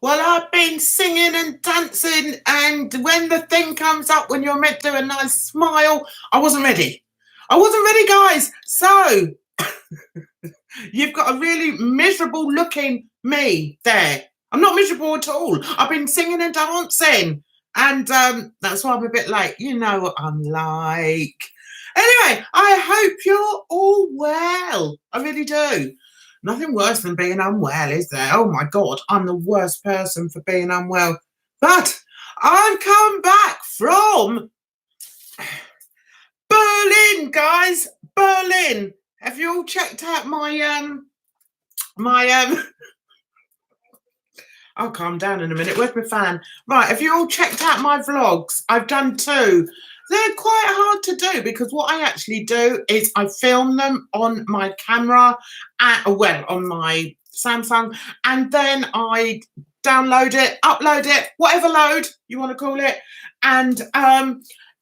Well, I've been singing and dancing, and when the thing comes up when you're meant to do a nice smile, I wasn't ready. I wasn't ready, guys. So you've got a really miserable looking me there. I'm not miserable at all. I've been singing and dancing, and that's why I'm a bit late. You know what I'm like. Anyway, I hope you're all well. I really do. Nothing worse than being unwell, is there? Oh my God, I'm the worst person for being unwell. But I've come back from Berlin, guys. Berlin. Have you all checked out my I'll calm down in a minute. Where's my fan? Right, have you all checked out my vlogs? I've done 2. They're quite hard to do because what I actually do is I film them on my camera, on my Samsung, and then I download it, upload it, whatever load you want to call it, and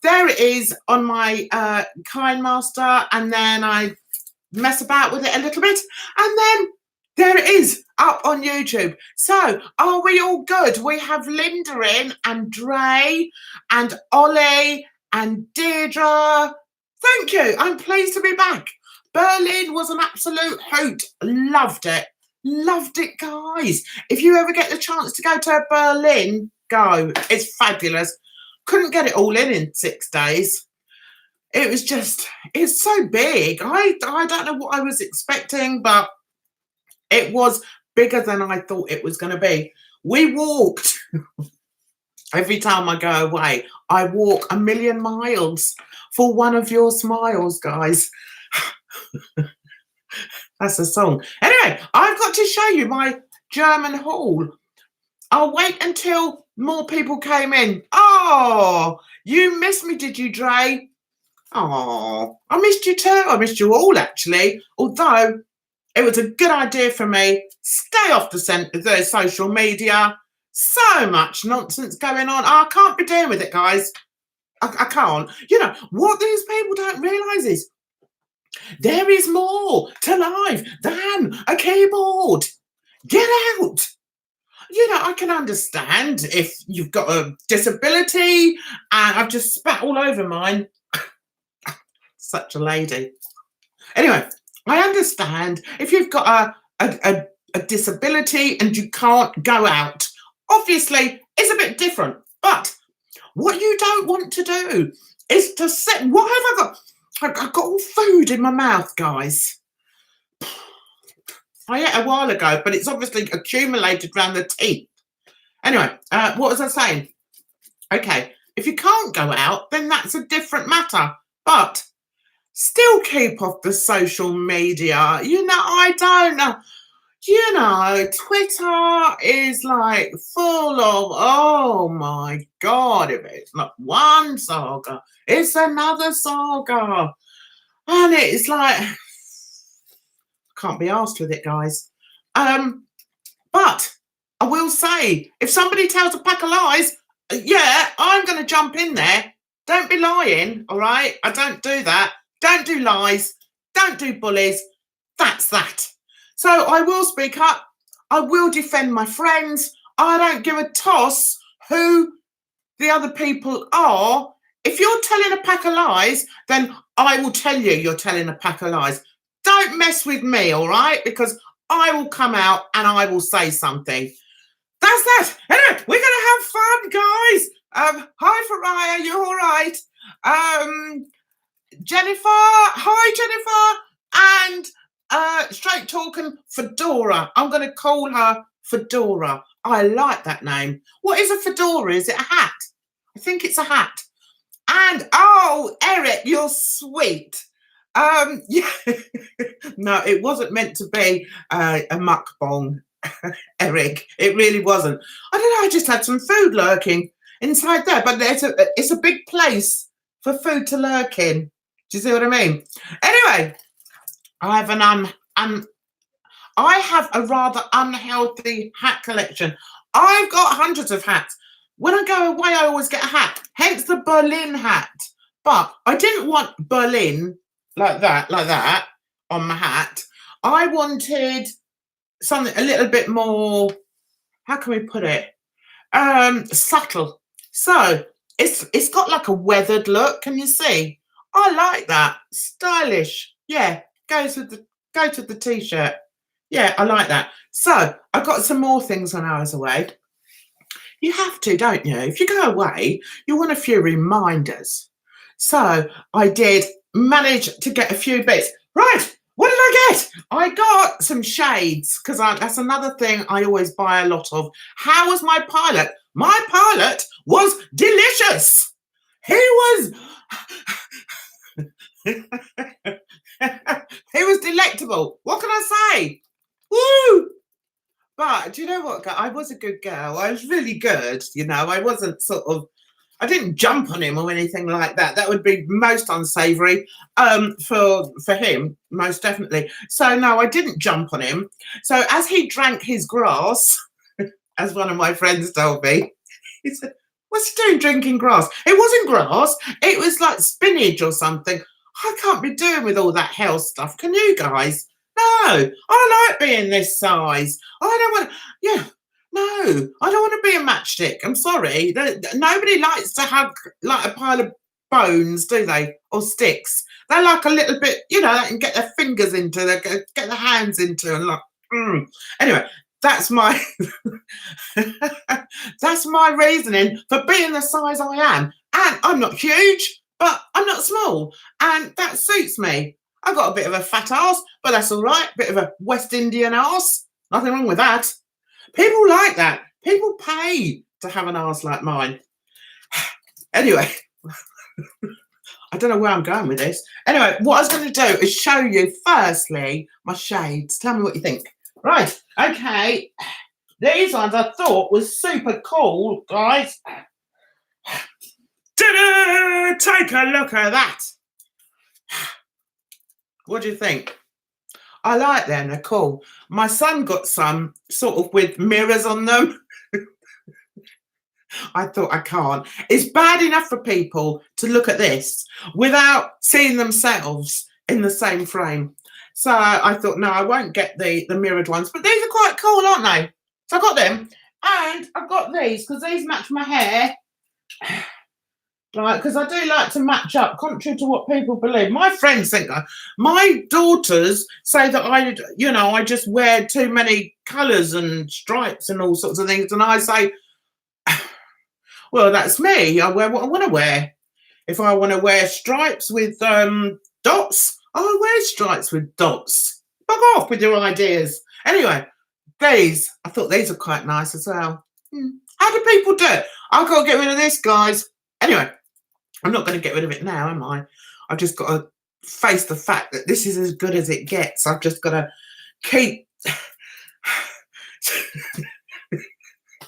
there it is on my KineMaster, and then I mess about with it a little bit, and then there it is up on YouTube. So are we all good? We have Linda in, and Dre, and Ollie, and Deirdre. Thank you. I'm pleased to be back. Berlin was an absolute hoot. Loved it. Loved it, guys. If you ever get the chance to go to Berlin, go. It's fabulous. Couldn't get it all in 6 days. It was just, it's so big. I don't know what I was expecting, but it was bigger than I thought it was going to be. We walked. Every time I go away, I walk 1,000,000 miles for one of your smiles, guys. That's a song. Anyway, I've got to show you my German haul. I'll wait until more people came in. Oh, you missed me, did you, Dre? Oh, I missed you too. I missed you all, actually. Although it was a good idea for me. Stay off the social media. So much nonsense going on. I can't be dealing with it, guys. I can't. You know, what these people don't realise is there is more to life than a keyboard. Get out. You know, I can understand if you've got a disability, and I've just spat all over mine. Such a lady. Anyway, I understand if you've got a disability and you can't go out. Obviously, it's a bit different. But what you don't want to do is to sit. What have I got? I've got all food in my mouth, guys. I ate a while ago, but it's obviously accumulated around the teeth. Anyway, what was I saying? Okay, if you can't go out, then that's a different matter. But still keep off the social media. You know, I don't know. You know, Twitter is like full of, oh my God, if it's not one saga, it's another saga. And it's like, I can't be arsed with it, guys. But I will say, if somebody tells a pack of lies, yeah, I'm going to jump in there. Don't be lying, all right? I don't do that. Don't do lies. Don't do bullies. That's that. So I will speak up. I will defend my friends. I don't give a toss who the other people are. If you're telling a pack of lies, then I will tell you you're telling a pack of lies. Don't mess with me, all right? Because I will come out and I will say something. That's that. Anyway, we're going to have fun, guys. Hi, Faraya. You all right? Jennifer. Hi, Jennifer. And straight talking Fedora. I'm going to call her Fedora. I like that name. What is a fedora? Is it a hat? I think it's a hat. And oh, Eric, you're sweet. Yeah. No, it wasn't meant to be a mukbang, Eric. It really wasn't. I don't know. I just had some food lurking inside there, but it's a big place for food to lurk in. Do you see what I mean? Anyway. I have a rather unhealthy hat collection. I've got hundreds of hats. When I go away, I always get a hat. Hence the Berlin hat. But I didn't want Berlin like that on my hat. I wanted something a little bit more, how can we put it? Subtle. So it's got like a weathered look. Can you see? I like that. Stylish. Yeah, go to the t-shirt. Yeah, I like that. So I got some more things when I was away. You have to, don't you? If you go away, you want a few reminders. So I did manage to get a few bits. Right, what did I get? I got some shades, because that's another thing I always buy a lot of. How was my pilot? My pilot was delicious. He was... he was delectable. What can I say? Woo! But do you know what? I was a good girl. I was really good. You know, I wasn't sort of... I didn't jump on him or anything like that. That would be most unsavoury for him, most definitely. So, no, I didn't jump on him. So as he drank his grass, as one of my friends told me, he said, what's he doing drinking grass? It wasn't grass. It was like spinach or something. I can't be doing with all that health stuff. Can you guys? No, I like being this size. I don't want... Yeah. No, I don't want to be a matchstick. I'm sorry. Nobody likes to hug like a pile of bones, do they? Or sticks. They're like a little bit, you know, they can get their fingers into, they get their hands into, and like, Anyway, that's my that's my reasoning for being the size I am. And I'm not huge, but I'm not small, and that suits me. I've got a bit of a fat ass, but that's all right. Bit of a West Indian ass. Nothing wrong with that. People like that. People pay to have an arse like mine. Anyway, I don't know where I'm going with this. Anyway, what I was going to do is show you, firstly, my shades. Tell me what you think. Right, okay. These ones I thought was super cool, guys. Ta-da! Take a look at that. What do you think? I like them, they're cool. My son got some sort of with mirrors on them. I thought, I can't. It's bad enough for people to look at this without seeing themselves in the same frame. So I thought, no, I won't get the mirrored ones. But these are quite cool, aren't they? So I got them. And I've got these because these match my hair. Right, because I do like to match up, contrary to what people believe. My friends think that. My daughters say that I just wear too many colours and stripes and all sorts of things. And I say, well, that's me. I wear what I want to wear. If I want to wear stripes with dots, I'll wear stripes with dots. Bug off with your ideas. Anyway, I thought these are quite nice as well. How do people do it? I've got to get rid of this, guys. Anyway, I'm not going to get rid of it now, am I? I've just got to face the fact that this is as good as it gets. I've just got to keep...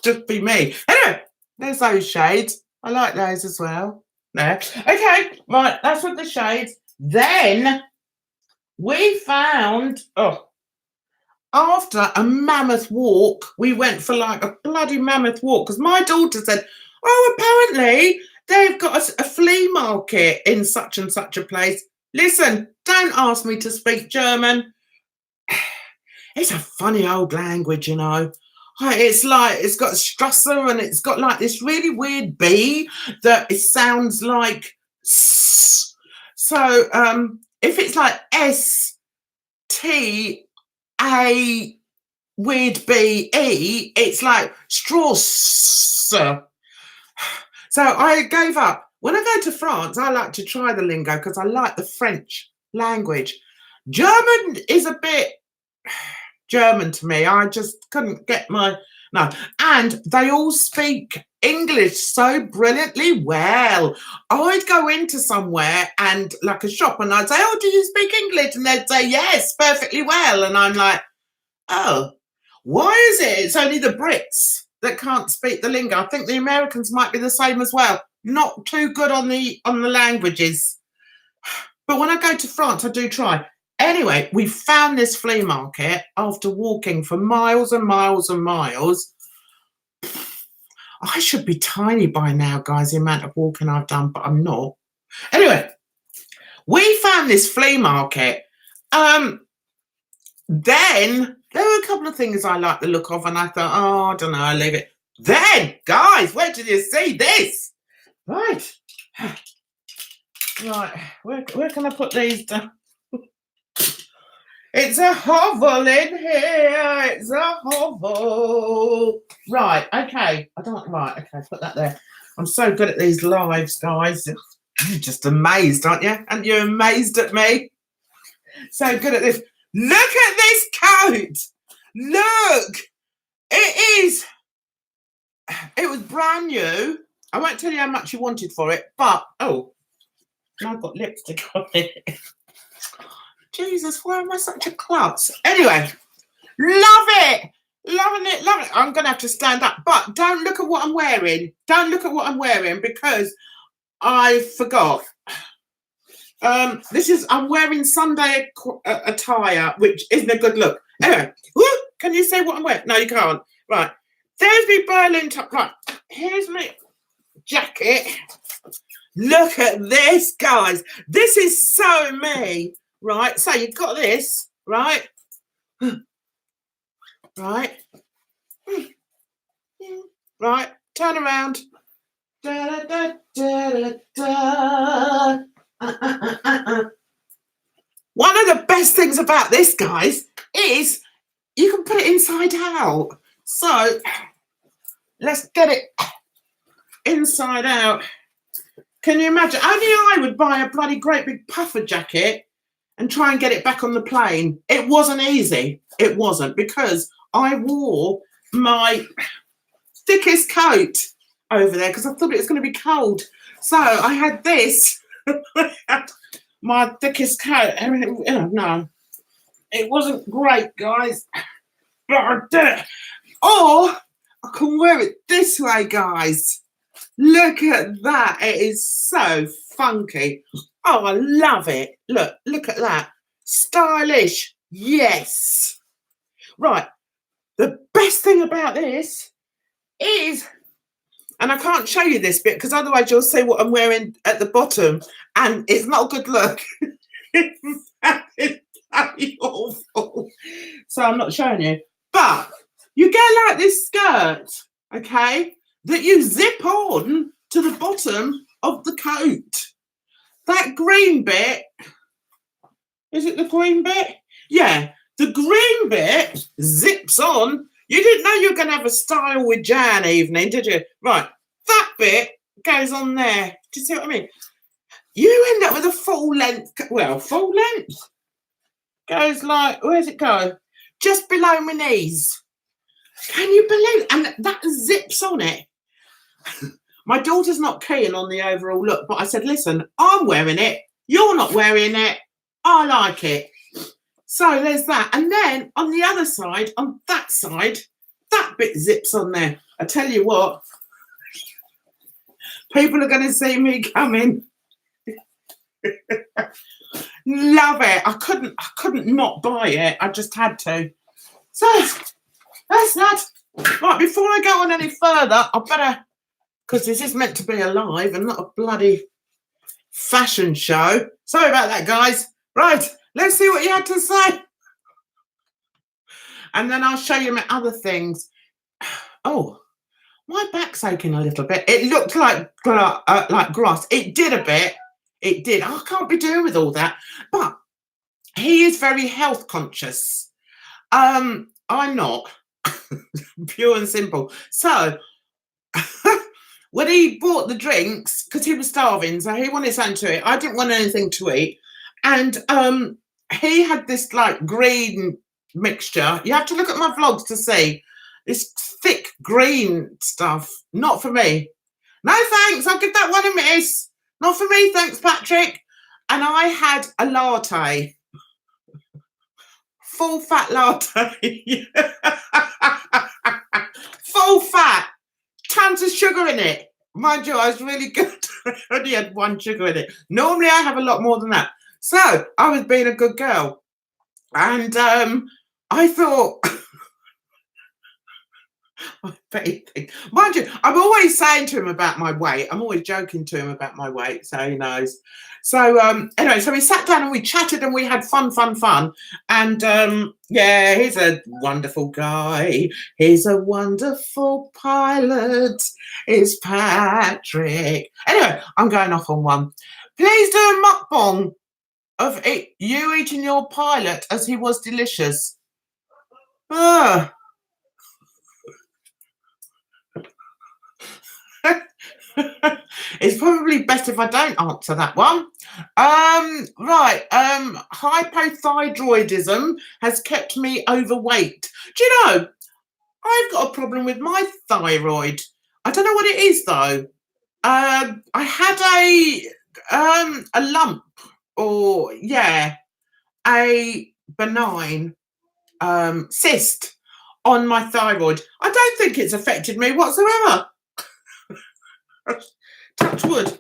just be me. Anyway, there's those shades. I like those as well. There. Okay, right, that's with the shades. Then we found... after a mammoth walk, we went for like a bloody mammoth walk because my daughter said, apparently they've got a flea market in such and such a place. Listen, don't ask me to speak German. It's a funny old language, you know. It's like, it's got Strasser and it's got like this really weird B that it sounds like S. So if it's like S-T-A weird B-E, it's like Strasser. So I gave up. When I go to France, I like to try the lingo because I like the French language. German is a bit German to me. I just couldn't get no. And they all speak English so brilliantly well. I'd go into somewhere and like a shop and I'd say, oh, do you speak English? And they'd say, yes, perfectly well. And I'm like, oh, why is it it's only the Brits that can't speak the lingo? I think the Americans might be the same as well. Not too good on the languages. But when I go to France, I do try. Anyway, we found this flea market after walking for miles and miles and miles. I should be tiny by now, guys, the amount of walking I've done, but I'm not. Anyway, we found this flea market. Then There were a couple of things I liked the look of, and I thought, oh, I don't know, I'll leave it. Then, guys, where did you see this? Right. Right, where can I put these down? It's a hovel in here. It's a hovel. Right, okay. Right, okay, put that there. I'm so good at these lives, guys. You're just amazed, aren't you? Aren't you amazed at me? So good at this. Look at this coat. Look. It was brand new. I won't tell you how much you wanted for it, but, oh, I've got lipstick on it. Jesus, why am I such a klutz? Anyway, love it. Loving it, loving it. I'm going to have to stand up, but don't look at what I'm wearing. Don't look at what I'm wearing because I forgot. I'm wearing Sunday attire, which isn't a good look. Anyway, woo, can you say what I'm wearing? No, you can't. Right. There's my Berlin top. Right. Here's my jacket. Look at this, guys. This is so me. Right. So you've got this, right? Right. Right. Turn around. Da, da, da, da, da. One of the best things about this, guys, is you can put it inside out. So let's get it inside out. Can you imagine? Only I would buy a bloody great big puffer jacket and try and get it back on the plane. It wasn't easy. It wasn't, because I wore my thickest coat over there because I thought it was going to be cold. So I had this, my thickest coat. I mean, no, it wasn't great, guys, but I did it. Or I can wear it this way, guys. Look at that. It is so funky. Oh, I love it. Look at that. Stylish. Yes. Right. The best thing about this is, and I can't show you this bit because otherwise you'll see what I'm wearing at the bottom and it's not a good look. It's very awful. So I'm not showing you. But you get like this skirt, okay, that you zip on to the bottom of the coat. That green bit, is it the green bit? Yeah, the green bit zips on. You didn't know you were going to have a style with Jan evening, did you? Right, that bit goes on there. Do you see what I mean? You end up with a full length, well, full length. Goes like, where's it go? Just below my knees. Can you believe it? And that zips on it. My daughter's not keen on the overall look, but I said, listen, I'm wearing it. You're not wearing it. I like it. So there's that. And then on the other side, on that side, that bit zips on there. I tell you what, people are going to see me coming. Love it. I couldn't not buy it. I just had to. So that's that. Right, before I go on any further, I better, because this is meant to be a live and not a bloody fashion show. Sorry about that, guys. Right, let's see what you had to say. And then I'll show you my other things. Oh, my back's aching a little bit. It looked like grass. It did a bit. It did. I can't be doing with all that. But he is very health conscious. I'm not. Pure and simple. So when he bought the drinks, because he was starving, so he wanted something to eat. I didn't want anything to eat. And he had this like green mixture. You have to look at my vlogs to see this thick green stuff. Not for me. No thanks. I'll give that one a miss. Not for me, thanks, Patrick. And I had a latte. Full fat latte. Full fat. Tons of sugar in it. Mind you, I was really good. I only had one sugar in it. Normally I have a lot more than that. So I was being a good girl. And I thought I bet he thinks. Mind you, I'm always saying to him about my weight. I'm always joking to him about my weight, so he knows. So anyway, so we sat down and we chatted and we had fun. And yeah, he's a wonderful guy. He's a wonderful pilot. It's Patrick. Anyway, I'm going off on one. Please do a mukbang of you eating your pilot as he was delicious. It's probably best if I don't answer that one. Right. Hypothyroidism has kept me overweight. Do you know, I've got a problem with my thyroid. I don't know what it is though. I had a lump, or yeah, a benign cyst on my thyroid. I don't think it's affected me whatsoever. Touch wood.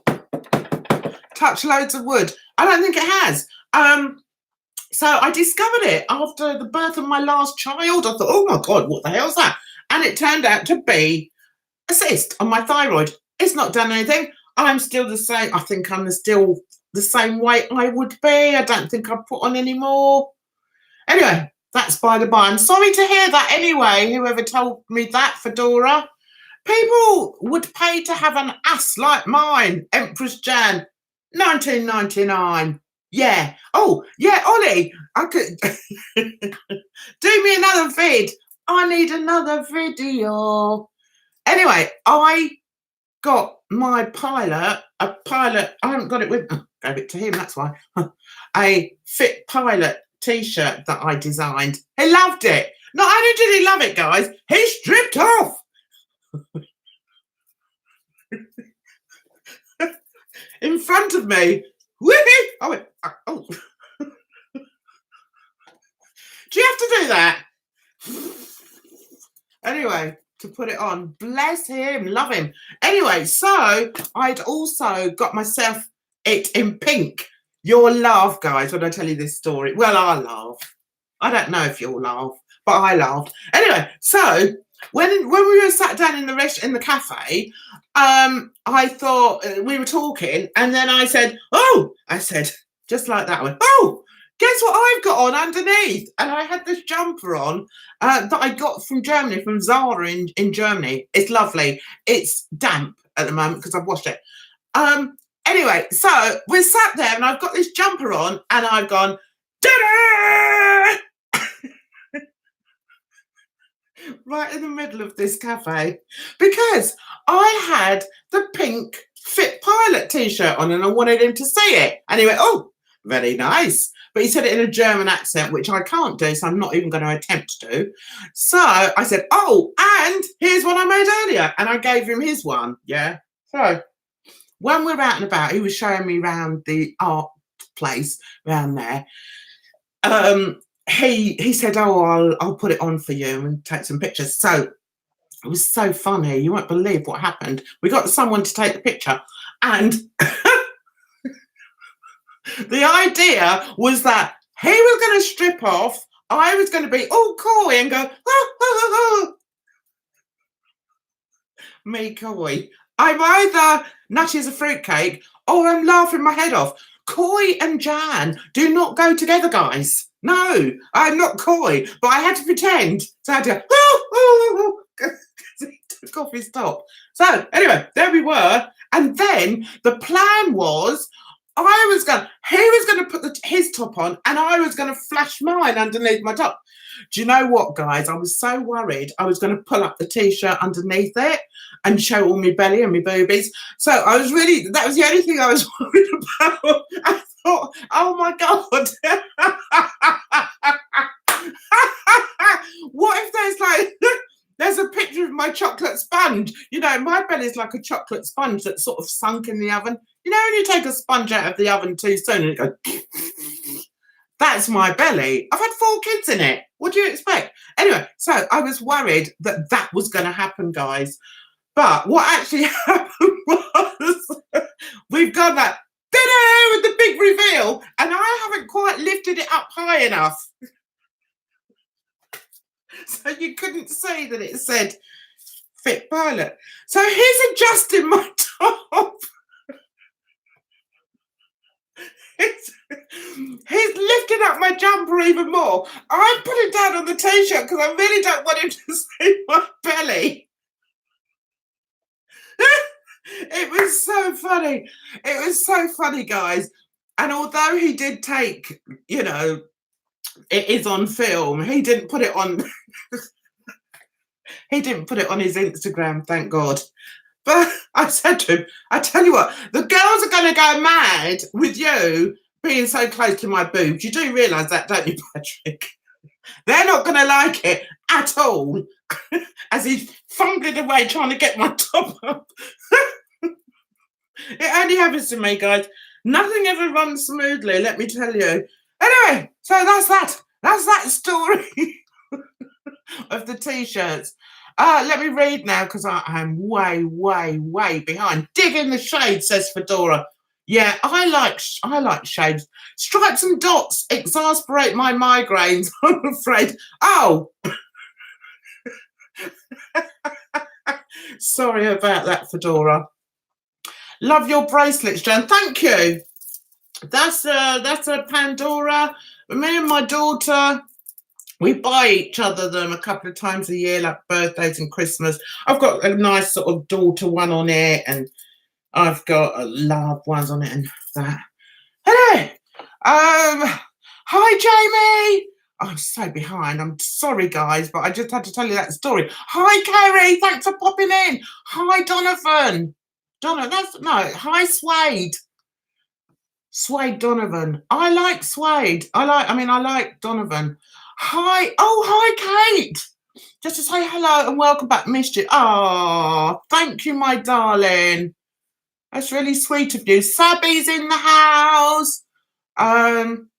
Touch loads of wood. I don't think it has. So I discovered it after the birth of my last child. I thought, oh my God, what the hell's that? And it turned out to be a cyst on my thyroid. It's not done anything. I'm still the same. I think I'm still the same weight I would be. I don't think I've put on any more. Anyway, that's by the by. I'm sorry to hear that anyway, whoever told me that, Fedora. People would pay to have an ass like mine, Empress Jan, 1999. Yeah. Oh, yeah, Ollie, I could do me another vid. I need another video. Anyway, I got my pilot, I haven't got it with me. Gave it to him, that's why. A Fit Pilot t-shirt that I designed. He loved it. Not only did he love it, guys, he stripped off. In front of me. I went, oh. Do you have to do that? Anyway, to put it on. Bless him. Love him. Anyway, so I'd also got myself it in pink. You'll laugh, guys, when I tell you this story. Well, I'll laugh. I don't know if you'll laugh, but I laughed. Anyway, so when we were sat down in the cafe, I thought we were talking, and then I said, just like that, I went, oh, guess what I've got on underneath? And I had this jumper on that I got from Germany, from Zara in Germany. It's lovely. It's damp at the moment because I've washed it. Anyway, so we're sat there and I've got this jumper on and I've gone, ta-da! Right in the middle of this cafe, because I had the pink Fit Pilot t-shirt on and I wanted him to see it. And he went, oh, very nice. But he said it in a German accent, which I can't do, so I'm not even going to attempt to do. So I said, oh, and here's one I made earlier. And I gave him his one, yeah. So when we're out and about, he was showing me around the art place around there. He said, oh, I'll put it on for you and take some pictures. So it was so funny. You won't believe what happened. We got someone to take the picture, and the idea was that he was going to strip off. I was going to be all coy and go, oh. Me coy. I'm either nutty as a fruitcake or I'm laughing my head off. Coy and Jan do not go together, guys. No, I'm not coy, but I had to pretend. So I had to go, oh, because he took off his top. So anyway, there we were. And then the plan was he was going to put his top on and I was going to flash mine underneath my top. Do you know what, guys? I was so worried I was going to pull up the t-shirt underneath it and show all my belly and my boobies. So that was the only thing I was worried about. I thought, oh my God. What if there's a picture of my chocolate sponge? You know, my belly's like a chocolate sponge that's sort of sunk in the oven. You know, when you take a sponge out of the oven too soon and it goes, that's my belly. I've had 4 kids in it. What do you expect? Anyway, so I was worried that was going to happen, guys. But what actually happened was we've got that with the big reveal, and I haven't quite lifted it up high enough. So you couldn't see that it said fit pilot. So he's adjusting my top. He's lifting up my jumper even more. I'm putting down on the t-shirt because I really don't want him to see my belly. It was so funny. It was so funny, guys. And although he did take, you know, it is on film, he didn't put it on. He didn't put it on his Instagram, thank God. But I said to him, I tell you what, the girls are going to go mad with you being so close to my boobs. You do realise that, don't you, Patrick? They're not going to like it at all. As he's fumbling away trying to get my top up. It only happens to me, guys. Nothing ever runs smoothly, let me tell you. Anyway, so that's that. That's that story of the t-shirts. Let me read now because I am way, way, way behind. Dig in the shade, says Fedora. Yeah, I like shades. Stripes and dots exasperate my migraines, I'm afraid. Oh! Sorry about that, Fedora. Love your bracelets, Jan. Thank you. That's a Pandora. Me and my daughter, we buy each other them a couple of times a year, like birthdays and Christmas. I've got a nice sort of daughter one on it, and I've got a love ones on it, and that. Hello. Hi, Jamie. I'm so behind. I'm sorry, guys, but I just had to tell you that story. Hi, Kerry. Thanks for popping in. Hi, Donovan. Hi, Suede. Suede Donovan. I like Suede. I like Donovan. Hi. Oh, hi, Kate. Just to say hello and welcome back, missed you. Oh, thank you, my darling. That's really sweet of you. Sabby's in the house. I'm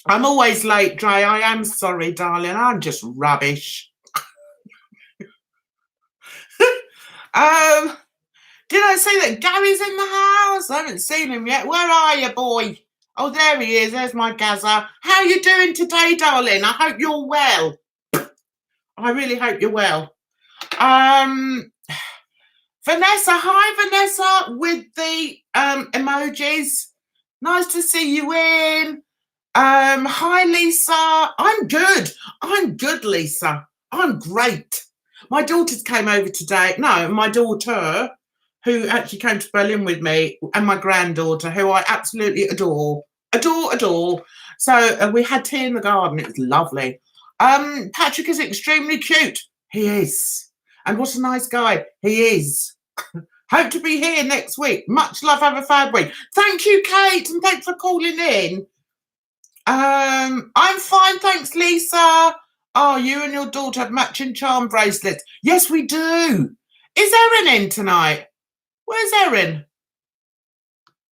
always late, Dre. I am sorry, darling. I'm just rubbish. Did I say that Gary's in the house? I haven't seen him yet. Where are you, boy? Oh, there he is. There's my Gazza. How you doing today, darling? I hope you're well. I really hope you're well. Vanessa. Hi, Vanessa, with the emojis. Nice to see you in. Hi, Lisa. I'm good. I'm good, Lisa. I'm great. My daughters came over today. No, my daughter, who actually came to Berlin with me, and my granddaughter, who I absolutely adore. Adore. So we had tea in the garden. It was lovely. Patrick is extremely cute. He is. And what a nice guy. He is. Hope to be here next week. Much love. Have a fab week. Thank you, Kate, and thanks for calling in. I'm fine, thanks, Lisa. Oh, you and your daughter have matching charm bracelets. Yes, we do. Is Erin in tonight? Where's Erin?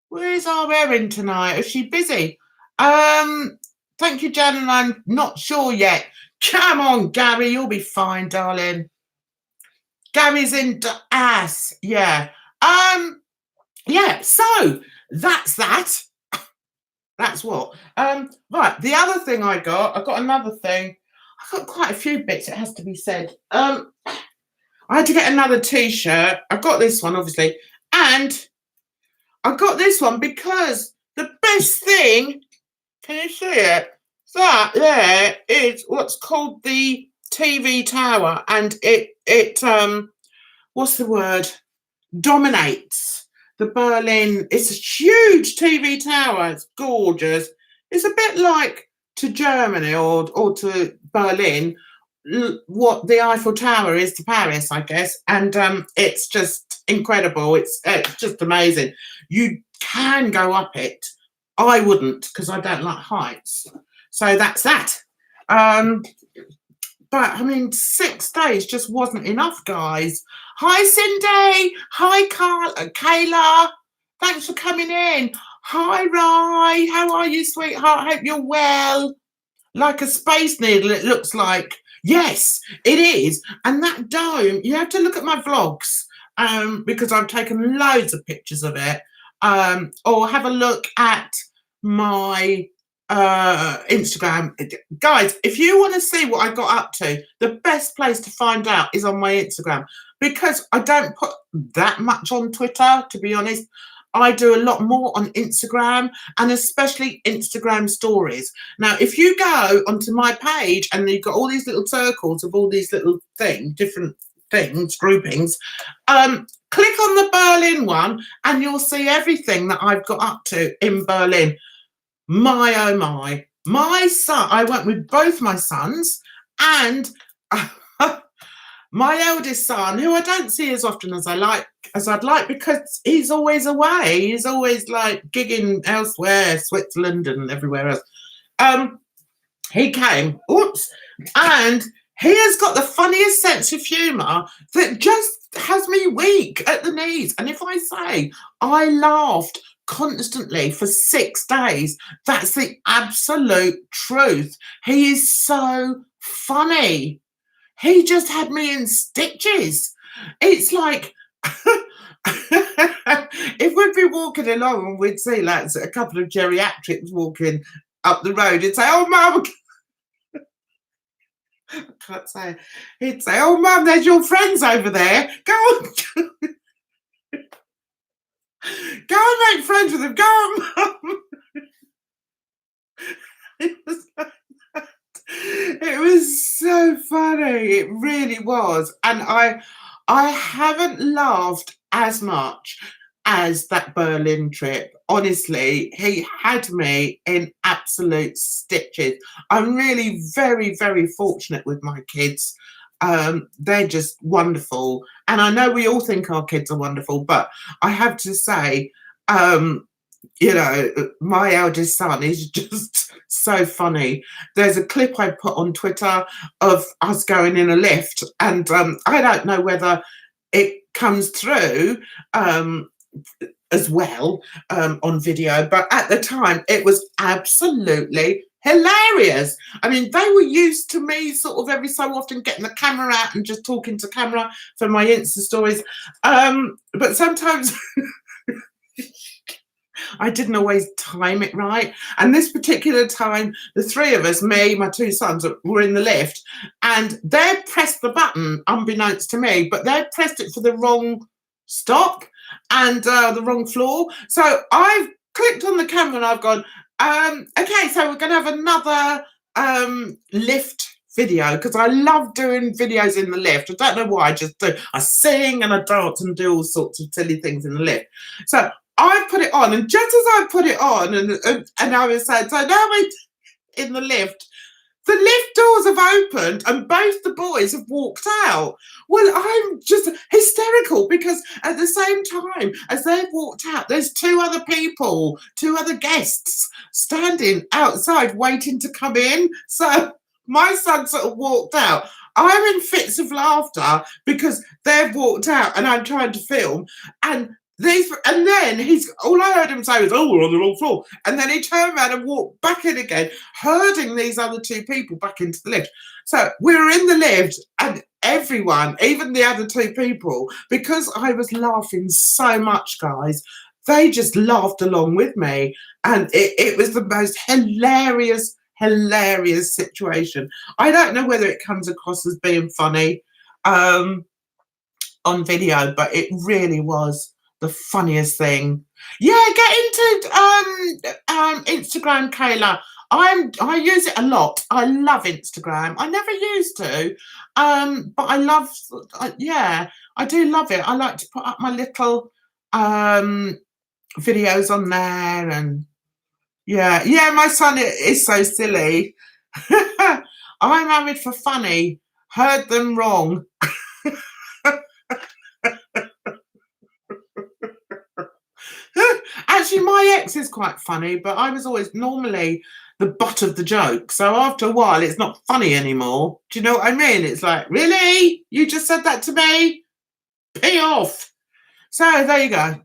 Where's our Erin tonight? Is she busy? Thank you, Jan, and I'm not sure yet. Come on, Gary, you'll be fine, darling. Gary's in ass. Yeah. Yeah, so that's that. That's what. Right, the other thing I got another thing. I got quite a few bits, it has to be said. I had to get another t-shirt. I got this one, obviously. And I got this one because the best thing, can you see it? That there is what's called the TV tower. And it what's the word? Dominates the Berlin. It's a huge TV tower. It's gorgeous. It's a bit like to Germany or to Berlin what the Eiffel Tower is to Paris, I guess. And it's just incredible. It's just amazing. You can go up it. I wouldn't because I don't like heights. So that's that. But I mean, 6 days just wasn't enough, guys. Hi, Cindy. Hi, Kayla. Thanks for coming in. Hi, Rye. How are you, sweetheart? Hope you're well. Like a space needle, it looks like. Yes, it is. And that dome, you have to look at my vlogs because I've taken loads of pictures of it. Or have a look at my Instagram. Guys, if you want to see what I got up to, the best place to find out is on my Instagram, because I don't put that much on Twitter, to be honest. I do a lot more on Instagram, and especially Instagram stories. Now, if you go onto my page and you've got all these little circles of all these little things, different things, groupings, click on the Berlin one and you'll see everything that I've got up to in Berlin. My oh my son, I went with both my sons, and my eldest son, who I don't see as often as I'd like, because he's always away. He's always like gigging elsewhere, Switzerland and everywhere else. He came, and he has got the funniest sense of humour that just has me weak at the knees. And if I say I laughed constantly for 6 days, that's the absolute truth. He is so funny. He just had me in stitches. It's like if we'd be walking along and we'd see like a couple of geriatrics walking up the road, he'd say, "Oh, Mum," I can't say it. He'd say, "Oh, Mum, there's your friends over there. Go on." Go and make friends with them. Go on, Mum. It was like that. It was so funny. It really was. And I haven't laughed as much as that Berlin trip. Honestly, he had me in absolute stitches. I'm really very, very fortunate with my kids. They're just wonderful. And I know we all think our kids are wonderful, but I have to say, you know, my eldest son is just so funny. There's a clip I put on Twitter of us going in a lift, and I don't know whether it comes through as well on video, but at the time it was absolutely hilarious. I mean, they were used to me sort of every so often getting the camera out and just talking to camera for my Insta stories, but sometimes I didn't always time it right. And this particular time, the three of us, me, my two sons, were in the lift, and they pressed the button unbeknownst to me, but they pressed it for the wrong stop and the wrong floor. So I've clicked on the camera and I've gone, okay, so we're going to have another lift video, because I love doing videos in the lift. I don't know why, I just do. I sing and I dance and do all sorts of silly things in the lift. So I put it on, and just as I put it on, and I was saying, so now we're in the lift doors have opened and both the boys have walked out. Well, I'm just hysterical, because at the same time as they've walked out, there's two other people, two other guests standing outside waiting to come in. So my son sort of walked out. I'm in fits of laughter because they've walked out and I'm trying to film, and then all I heard him say was, "Oh, we're on the wrong floor." And then he turned around and walked back in again, herding these other two people back into the lift. So we were in the lift, and everyone, even the other two people, because I was laughing so much, guys, they just laughed along with me. And it was the most hilarious situation. I don't know whether it comes across as being funny on video, but it really was the funniest thing. Yeah, get into Instagram, Kayla. I use it a lot. I love Instagram. I never used to, but I love. Yeah, I do love it. I like to put up my little videos on there, and yeah. My son is so silly. I'm married for funny. Heard them wrong. Actually, my ex is quite funny, but I was always normally the butt of the joke. So after a while, it's not funny anymore. Do you know what I mean? It's like, really? You just said that to me? Pay off. So there you go.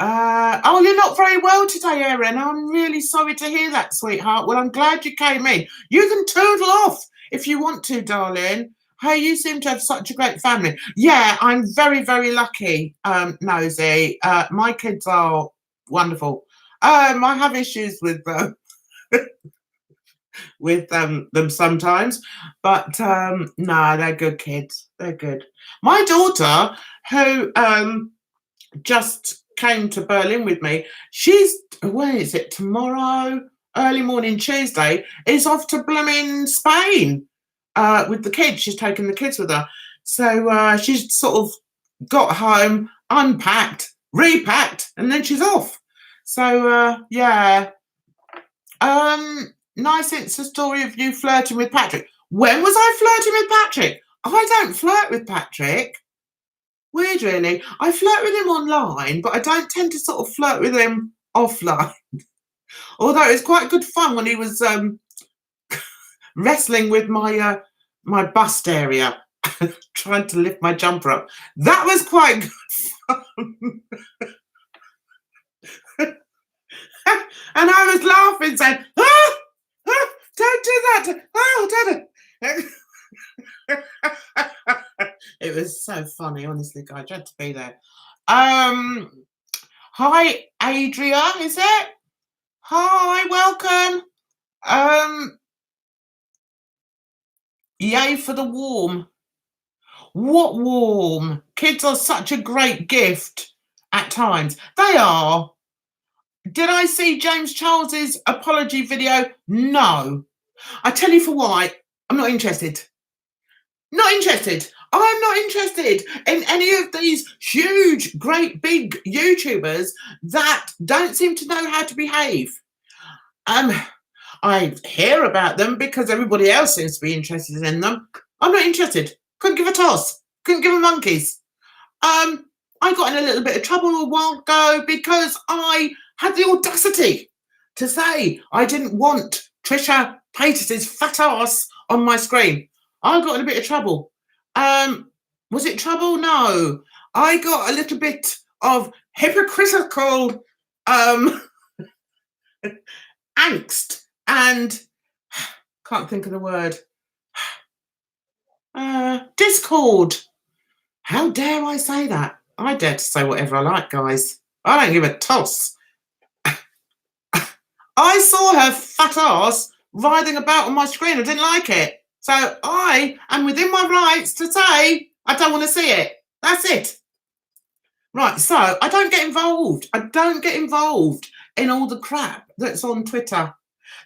Oh, you're not very well today, Erin. I'm really sorry to hear that, sweetheart. Well, I'm glad you came in. You can toodle off if you want to, darling. Hey, you seem to have such a great family. Yeah, I'm very, very lucky, Nosy. My kids are wonderful. I have issues with them. with them sometimes. But no, they're good kids. They're good. My daughter, who just came to Berlin with me, she's, where is it, tomorrow, early morning Tuesday, is off to blooming Spain with the kids. She's taking the kids with her. So she's sort of got home, unpacked, repacked, and then she's off. So yeah. Nice Insta story of you flirting with Patrick. When was I flirting with Patrick? I don't flirt with Patrick. Weird, really. I flirt with him online, but I don't tend to sort of flirt with him offline. Although it's quite good fun when he was wrestling with my my bust area, trying to lift my jumper up. That was quite good fun. And I was laughing, saying, "Ah, ah, don't do that! Oh, don't!" It was so funny, honestly, guys. You had to be there. Hi, Adria, is it? Hi, welcome. Yay for the warm. What warm? Kids are such a great gift at times. They are. Did I see James Charles's apology video? No. I tell you for why. I'm not interested. Not interested. I'm not interested in any of these huge, great, big YouTubers that don't seem to know how to behave. I hear about them because everybody else seems to be interested in them. I'm not interested. Couldn't give a toss. Couldn't give a monkeys. I got in a little bit of trouble a while ago because I had the audacity to say I didn't want Trisha Paytas's fat ass on my screen. I got in a bit of trouble. Was it trouble? No. I got a little bit of hypocritical angst and can't think of the word. Discord. How dare I say that? I dare to say whatever I like, guys. I don't give a toss. I saw her fat ass writhing about on my screen. I didn't like it. So I am within my rights to say I don't want to see it. That's it. Right, so I don't get involved. I don't get involved in all the crap that's on Twitter.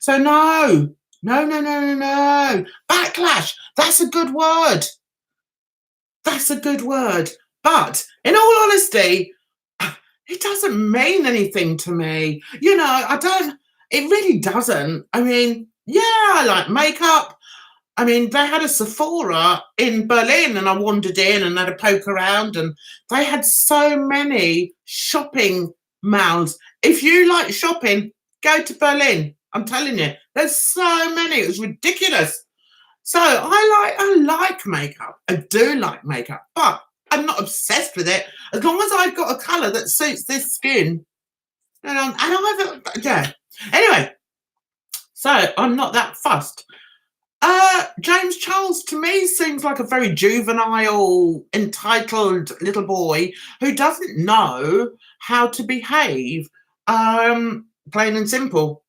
So no. Backlash. That's a good word. That's a good word. But in all honesty, it doesn't mean anything to me. You know, it really doesn't. I mean, yeah, I like makeup. I mean, they had a Sephora in Berlin and I wandered in and had a poke around and they had so many shopping malls. If you like shopping, go to Berlin. I'm telling you, there's so many. It was ridiculous. So I like makeup. I do like makeup, but I'm not obsessed with it. As long as I've got a colour that suits this skin, yeah. Anyway, so I'm not that fussed. James Charles to me seems like a very juvenile, entitled little boy who doesn't know how to behave. Plain and simple.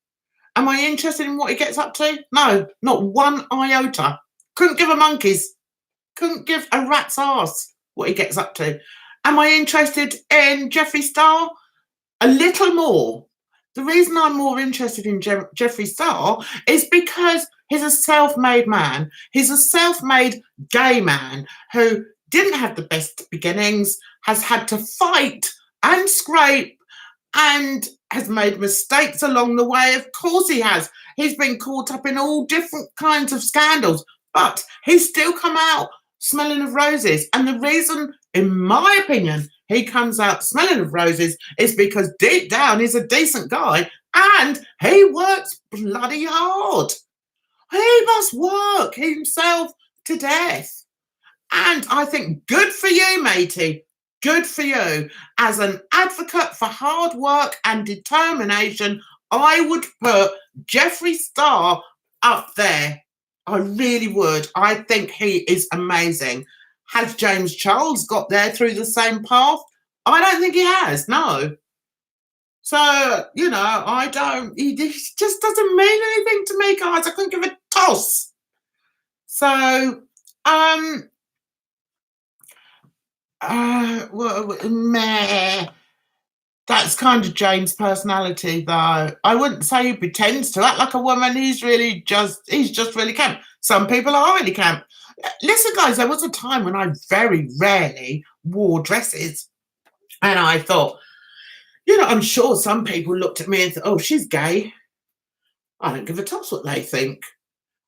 Am I interested in what he gets up to? No, not one iota. Couldn't give a monkeys. Couldn't give a rat's ass what he gets up to. Am I interested in Jeffree Star? A little more. The reason I'm more interested in Jeffree Star is because he's a self-made man. He's a self-made gay man who didn't have the best beginnings, has had to fight and scrape and has made mistakes along the way. Of course he has. He's been caught up in all different kinds of scandals, but he's still come out smelling of roses. And the reason, in my opinion, he comes out smelling of roses is because deep down he's a decent guy and he works bloody hard. He must work himself to death. And I think good for you, matey. Good for you. As an advocate for hard work and determination, I would put Jeffree Star up there. I really would. I think he is amazing. Has James Charles got there through the same path? I don't think he has, no. So, you know, I don't, it just doesn't mean anything to me, guys. I couldn't give a toss. So, meh. That's kind of James' personality, though. I wouldn't say he pretends to act like a woman. He's just really camp. Some people are really camp. Listen, guys, there was a time when I very rarely wore dresses. And I thought, you know, I'm sure some people looked at me and thought, oh, she's gay. I don't give a toss what they think.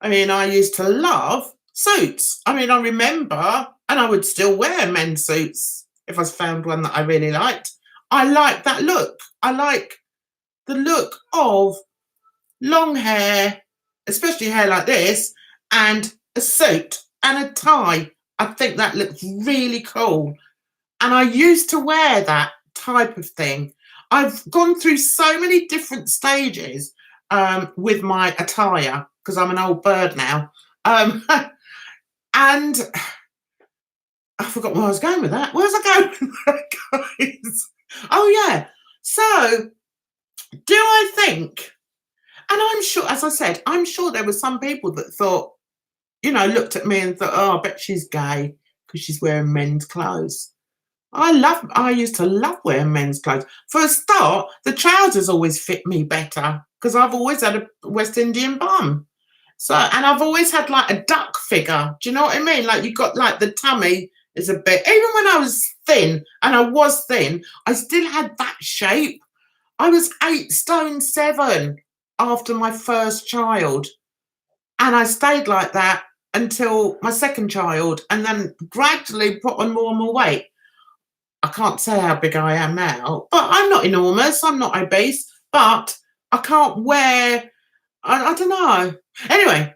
I mean, I used to love suits. I mean, I remember, and I would still wear men's suits if I found one that I really liked. I like that look. I like the look of long hair, especially hair like this, and a suit and a tie. I think that looks really cool. And I used to wear that type of thing. I've gone through so many different stages with my attire because I'm an old bird now. And I forgot where I was going with that. Where was I going with that, guys? Oh, yeah. So, do I think, and I'm sure, as I said, I'm sure there were some people that thought, you know, looked at me and thought, oh, I bet she's gay because she's wearing men's clothes. I used to love wearing men's clothes. For a start, the trousers always fit me better because I've always had a West Indian bum. So, and I've always had like a duck figure. Do you know what I mean? Like you've got like the tummy is a bit, even when I was thin, and I was thin, I still had that shape. I was 8 stone 7 after my first child. And I stayed like that until my second child and then gradually put on more and more weight. I can't say how big I am now, but I'm not enormous. I'm not obese, but I can't wear, I don't know. Anyway,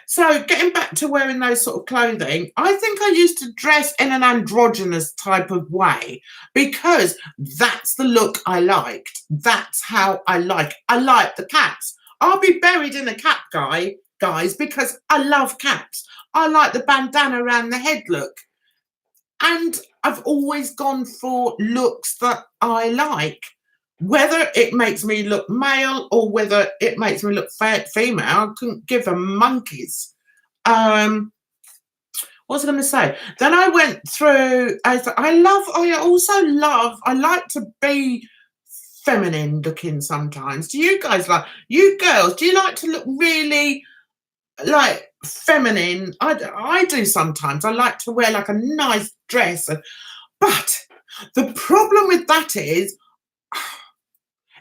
so getting back to wearing those sort of clothing, I think I used to dress in an androgynous type of way because that's the look I liked. That's how I like. I like the caps. I'll be buried in a cap, guys, because I love caps. I like the bandana around the head look. And I've always gone for looks that I like. Whether it makes me look male or whether it makes me look female, I couldn't give a monkey's. What was I going to say? Then I went through, I like to be feminine looking sometimes. Do you guys you girls, do you like to look really like feminine? I do sometimes. I like to wear like a nice dress. But the problem with that is,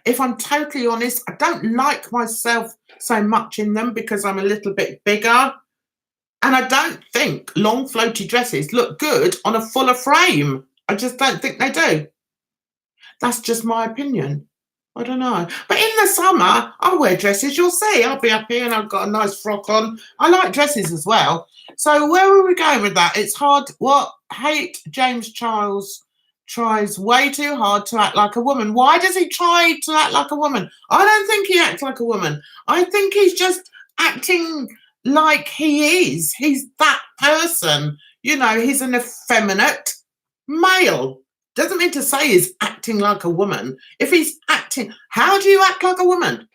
if I'm totally honest, I don't like myself so much in them because I'm a little bit bigger. And I don't think long floaty dresses look good on a fuller frame. I just don't think they do. That's just my opinion. I don't know. But in the summer, I'll wear dresses. You'll see. I'll be up here and I've got a nice frock on. I like dresses as well. So where are we going with that? It's hard. What? Hate James Charles tries way too hard to act like a woman. Why does he try to act like a woman? I don't think he acts like a woman. I think he's just acting like he is. He's that person. You know, he's an effeminate male. Doesn't mean to say he's acting like a woman. If he's acting, how do you act like a woman?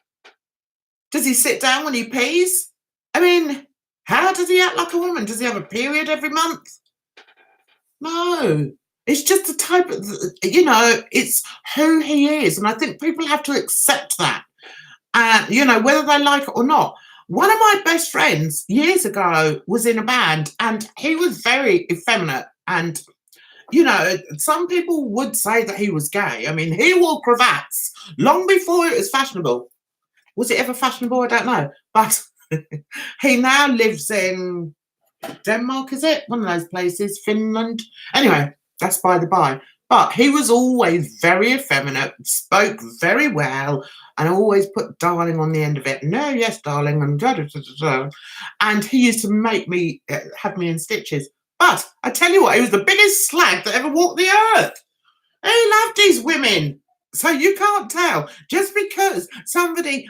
Does he sit down when he pees? I mean, how does he act like a woman? Does he have a period every month? No. It's just the type of, you know, it's who he is. And I think people have to accept that. And, you know, whether they like it or not. One of my best friends years ago was in a band and he was very effeminate. And, you know, some people would say that he was gay. I mean, he wore cravats long before it was fashionable. Was it ever fashionable? I don't know. But he now lives in Denmark, is it? One of those places, Finland. Anyway, that's by the by. But he was always very effeminate, spoke very well, and always put darling on the end of it. No, yes, darling, and da da da da da. And he used to make me, have me in stitches. But I tell you what, he was the biggest slag that ever walked the earth. He loved these women. So you can't tell. Just because somebody,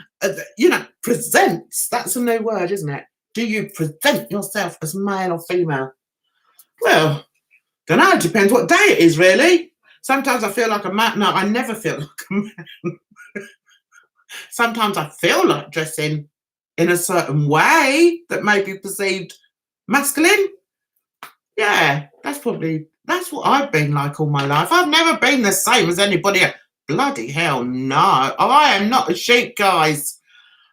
you know, presents, that's a new word, isn't it? Do you present yourself as male or female? Well, don't know. It depends what day it is, really. Sometimes I feel like a man. No, I never feel like a man. Sometimes I feel like dressing in a certain way that may be perceived masculine. Yeah, that's what I've been like all my life. I've never been the same as anybody else. Bloody hell, no. I am not a sheep, guys.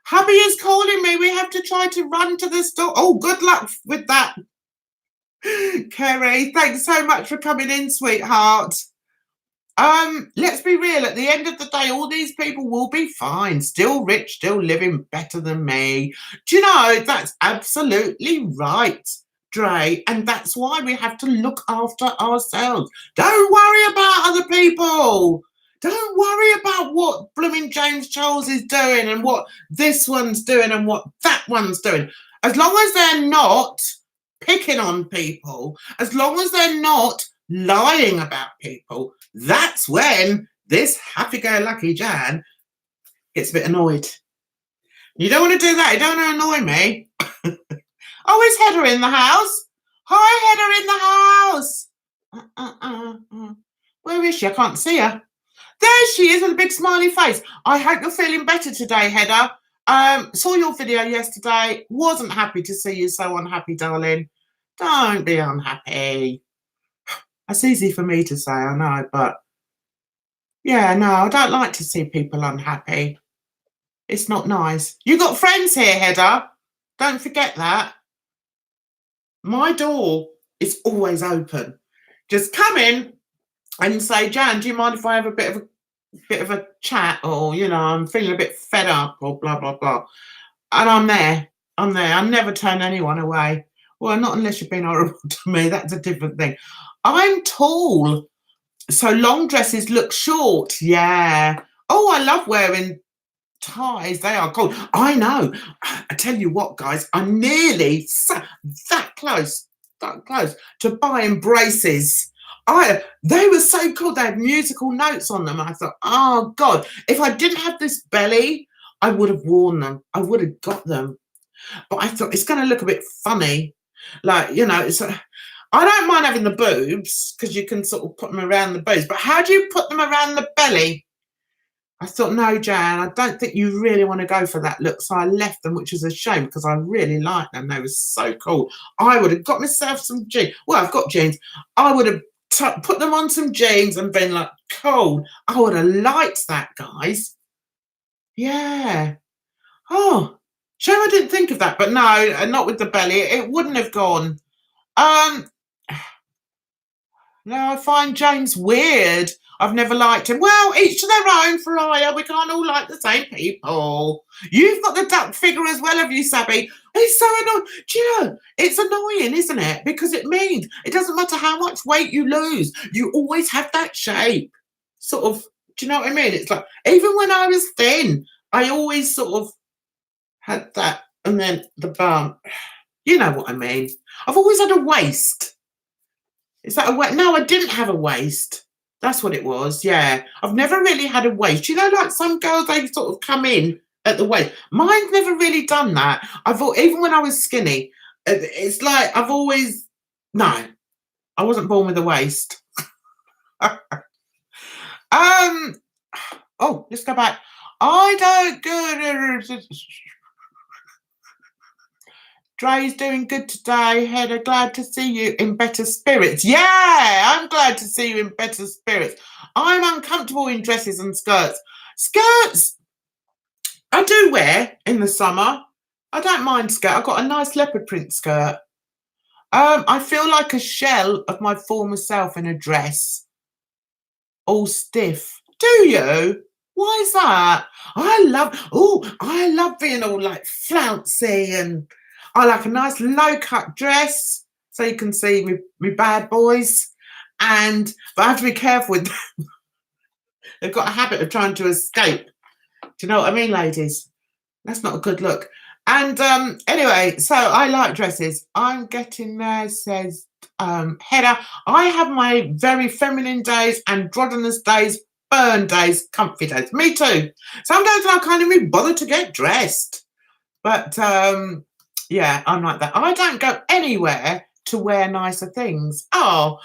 Hubby is calling me. We have to try to run to the store. Oh, good luck with that. Kerry, thanks so much for coming in, sweetheart. Let's be real. At the end of the day, all these people will be fine. Still rich, still living better than me. Do you know, that's absolutely right, Dre. And that's why we have to look after ourselves. Don't worry about other people. Don't worry about what blooming James Charles is doing and what this one's doing and what that one's doing. As long as they're not picking on people, as long as they're not lying about people, that's when this happy-go-lucky Jan gets a bit annoyed. You don't want to do that. You don't want to annoy me. Oh, is Heather in the house? Hi, Heather in the house. Where is she? I can't see her. There she is with a big smiley face. I hope you're feeling better today, Heather. Saw your video yesterday. Wasn't happy to see you so unhappy, darling. Don't be unhappy. That's easy for me to say, I know, but yeah, no, I don't like to see people unhappy. It's not nice. You got friends here, Heather. Don't forget that. My door is always open. Just come in and say, Jan, do you mind if I have a bit of a chat, or I'm feeling a bit fed up, or blah blah blah. And I'm there. I never turn anyone away. Well, not unless you've been horrible to me. That's a different thing. I'm tall, so long dresses look short. Yeah. Oh, I love wearing ties. They are cool. I know. I tell you what, guys, I'm nearly that close to buying braces. They were so cool. They had musical notes on them. I thought, oh God, if I didn't have this belly, I would have worn them. I would have got them. But I thought it's going to look a bit funny. Like, I don't mind having the boobs because you can sort of put them around the boobs. But how do you put them around the belly? I thought, no, Jan, I don't think you really want to go for that look. So I left them, which is a shame because I really liked them. They were so cool. I would have got myself some jeans. Well, I've got jeans. I would have put them on some jeans and been like, cool. I would have liked that, guys. Yeah. Oh, shame I didn't think of that. But no, not with the belly. It wouldn't have gone. No, I find James weird. I've never liked him. Well, each to their own, Friar. We can't all like the same people. You've got the duck figure as well, have you, Sabby? It's so annoying. Do you know, it's annoying, isn't it? Because it means it doesn't matter how much weight you lose. You always have that shape. Sort of, do you know what I mean? It's like, even when I was thin, I always sort of had that. And then the bum. You know what I mean? I've always had a waist. Is that a waist? No, I didn't have a waist. That's what it was. Yeah. I've never really had a waist. You know, like some girls, they sort of come in at the waist. Mine's never really done that. I thought, even when I was skinny, it's like I've always, no, I wasn't born with a waist. Oh, let's go back. I don't good. Dre's doing good today, Heather. Glad to see you in better spirits. Yeah, I'm glad to see you in better spirits. I'm uncomfortable in dresses and skirts. Skirts, I do wear in the summer. I don't mind skirt. I've got a nice leopard print skirt. I feel like a shell of my former self in a dress. All stiff. Do you? Why is that? I love being all like flouncy, and I like a nice low-cut dress so you can see me bad boys. But I have to be careful with them. They've got a habit of trying to escape. Do you know what I mean, ladies? That's not a good look. And anyway, so I like dresses. I'm getting there, says Heather. I have my very feminine days, androgynous days, burn days, comfy days. Me too. Sometimes I can't even bother to get dressed. But yeah, I'm like that. I don't go anywhere to wear nicer things. Oh,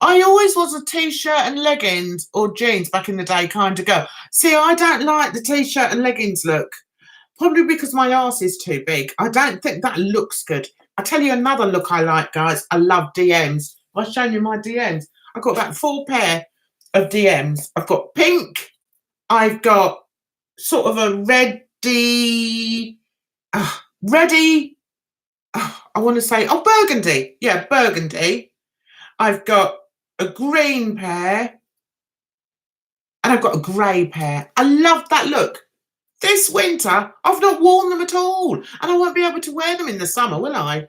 I always was a t-shirt and leggings or jeans back in the day kind of girl. See, I don't like the t-shirt and leggings look. Probably because my arse is too big. I don't think that looks good. I'll tell you another look I like, guys. I love DMs. I've shown you my DMs. I've got about 4 pair of DMs. I've got pink. I've got sort of a ready, I want to say, burgundy. Yeah, burgundy. I've got a green pair. And I've got a grey pair. I love that look. This winter, I've not worn them at all. And I won't be able to wear them in the summer, will I?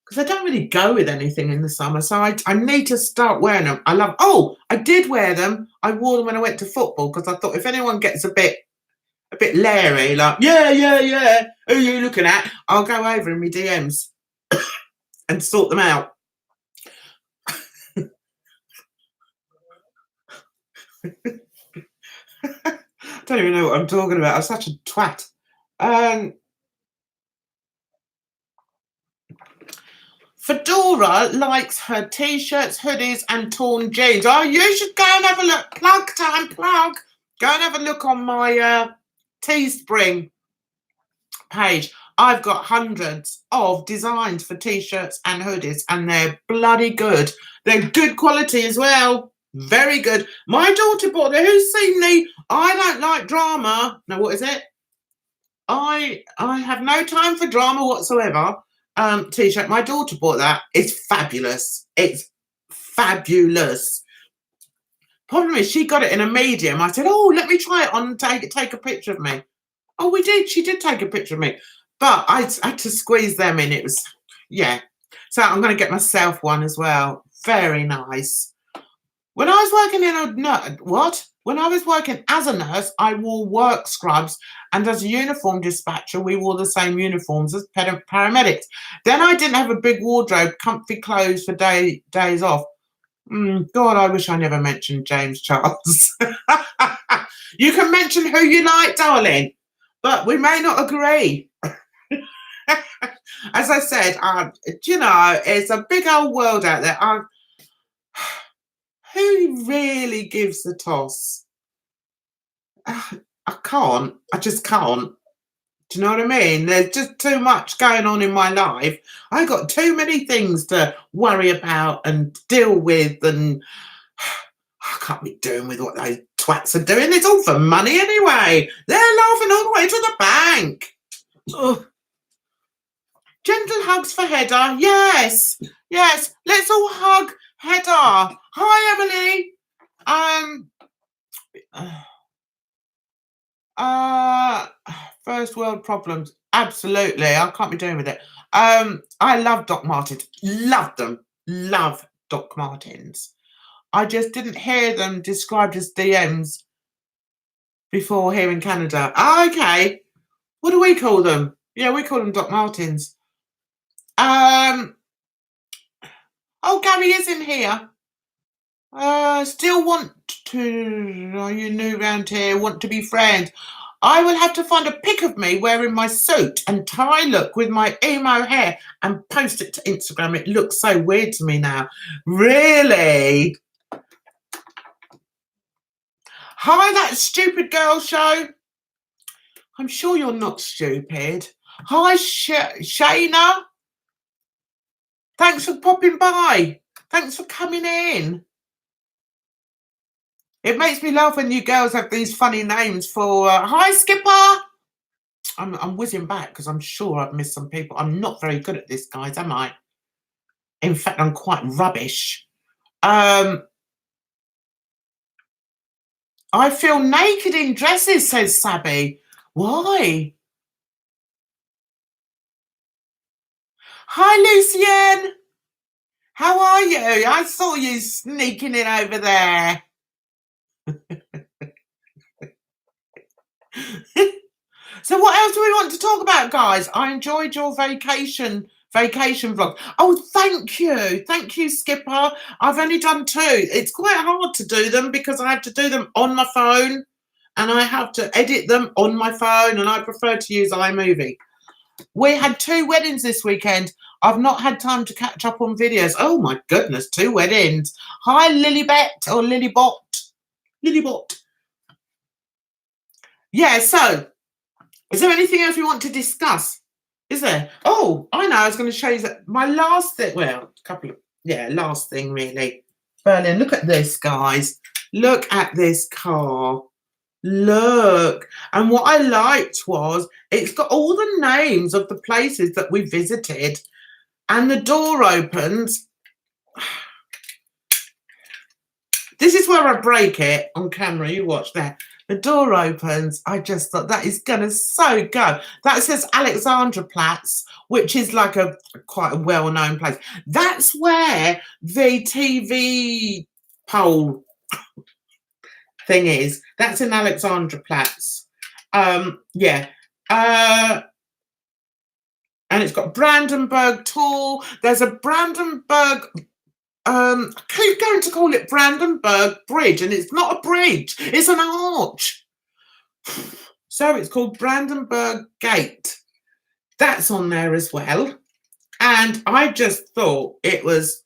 Because I don't really go with anything in the summer. So I need to start wearing them. I did wear them. I wore them when I went to football because I thought if anyone gets a bit leery, like, yeah, who are you looking at? I'll go over in my DMs and sort them out. I don't even know what I'm talking about. I'm such a twat. Fedora likes her t-shirts, hoodies, and torn jeans. Oh, you should go and have a look. Plug time, plug. Go and have a look on my Teespring page. I've got hundreds of designs for t-shirts and hoodies, and they're bloody good. They're good quality as well. Very good. My daughter bought it. Who's seen the I don't like drama? No, what is it? I have no time for drama whatsoever. T-shirt. My daughter bought that. It's fabulous. It's fabulous. Problem is, she got it in a medium. I said, "Oh, let me try it on. Take a picture of me." Oh, we did. She did take a picture of me, but I had to squeeze them in. It was, yeah. So I'm going to get myself one as well. Very nice. When I was working When I was working as a nurse, I wore work scrubs, and as a uniform dispatcher, we wore the same uniforms as paramedics. Then I didn't have a big wardrobe, comfy clothes for days off. God, I wish I never mentioned James Charles. You can mention who you like, darling, but we may not agree. As I said, it's a big old world out there. Who really gives the toss? I can't. I just can't. Do you know what I mean? There's just too much going on in my life. I got too many things to worry about and deal with, and I can't be doing with what those twats are doing. It's all for money anyway. They're laughing all the way to the bank. Ugh. Gentle hugs for Hedda. Yes. Let's all hug Hedda. Hi, Emily. First world problems. Absolutely. I can't be doing with it. I love Doc Martens. Love them. Love Doc Martens. I just didn't hear them described as DMs before here in Canada. Okay. What do we call them? Yeah, we call them Doc Martens. Oh, Gary is in here. Still want to, are you new around here? Want to be friends? I will have to find a pic of me wearing my suit and tie look with my emo hair and post it to Instagram. It looks so weird to me now. Really? Hi, that stupid girl show. I'm sure you're not stupid. Hi, Shayna. Thanks for popping by. Thanks for coming in. It makes me laugh when you girls have these funny names for, hi, Skipper. I'm whizzing back because I'm sure I've missed some people. I'm not very good at this, guys, am I? In fact, I'm quite rubbish. I feel naked in dresses, says Sabby. Why? Hi, Lucien. How are you? I saw you sneaking in over there. So what else do we want to talk about, guys? I enjoyed your vacation vlog. Oh, thank you, Skipper. I've only done 2. It's quite hard to do them because I have to do them on my phone and I have to edit them on my phone, and I prefer to use iMovie. We had 2 weddings this weekend. I've not had time to catch up on videos. Oh my goodness, 2 weddings. Hi, Lilybet or Lilybot. Lilybot. Yeah, so is there anything else we want to discuss? Is there? Oh, I know. I was going to show you that my last thing. Well, last thing really. Berlin. Look at this, guys. Look at this car. Look. And what I liked was it's got all the names of the places that we visited, and the door opens. This is where I break it on camera. You watch there. The door opens. I just thought that is going to so go. That says Alexanderplatz, which is like quite a well-known place. That's where the TV pole thing is. That's in Alexanderplatz. Yeah. And it's got Brandenburg Tor. There's a Brandenburg... I keep going to call it Brandenburg Bridge, and it's not a bridge, it's an arch. So it's called Brandenburg Gate. That's on there as well. And I just thought it was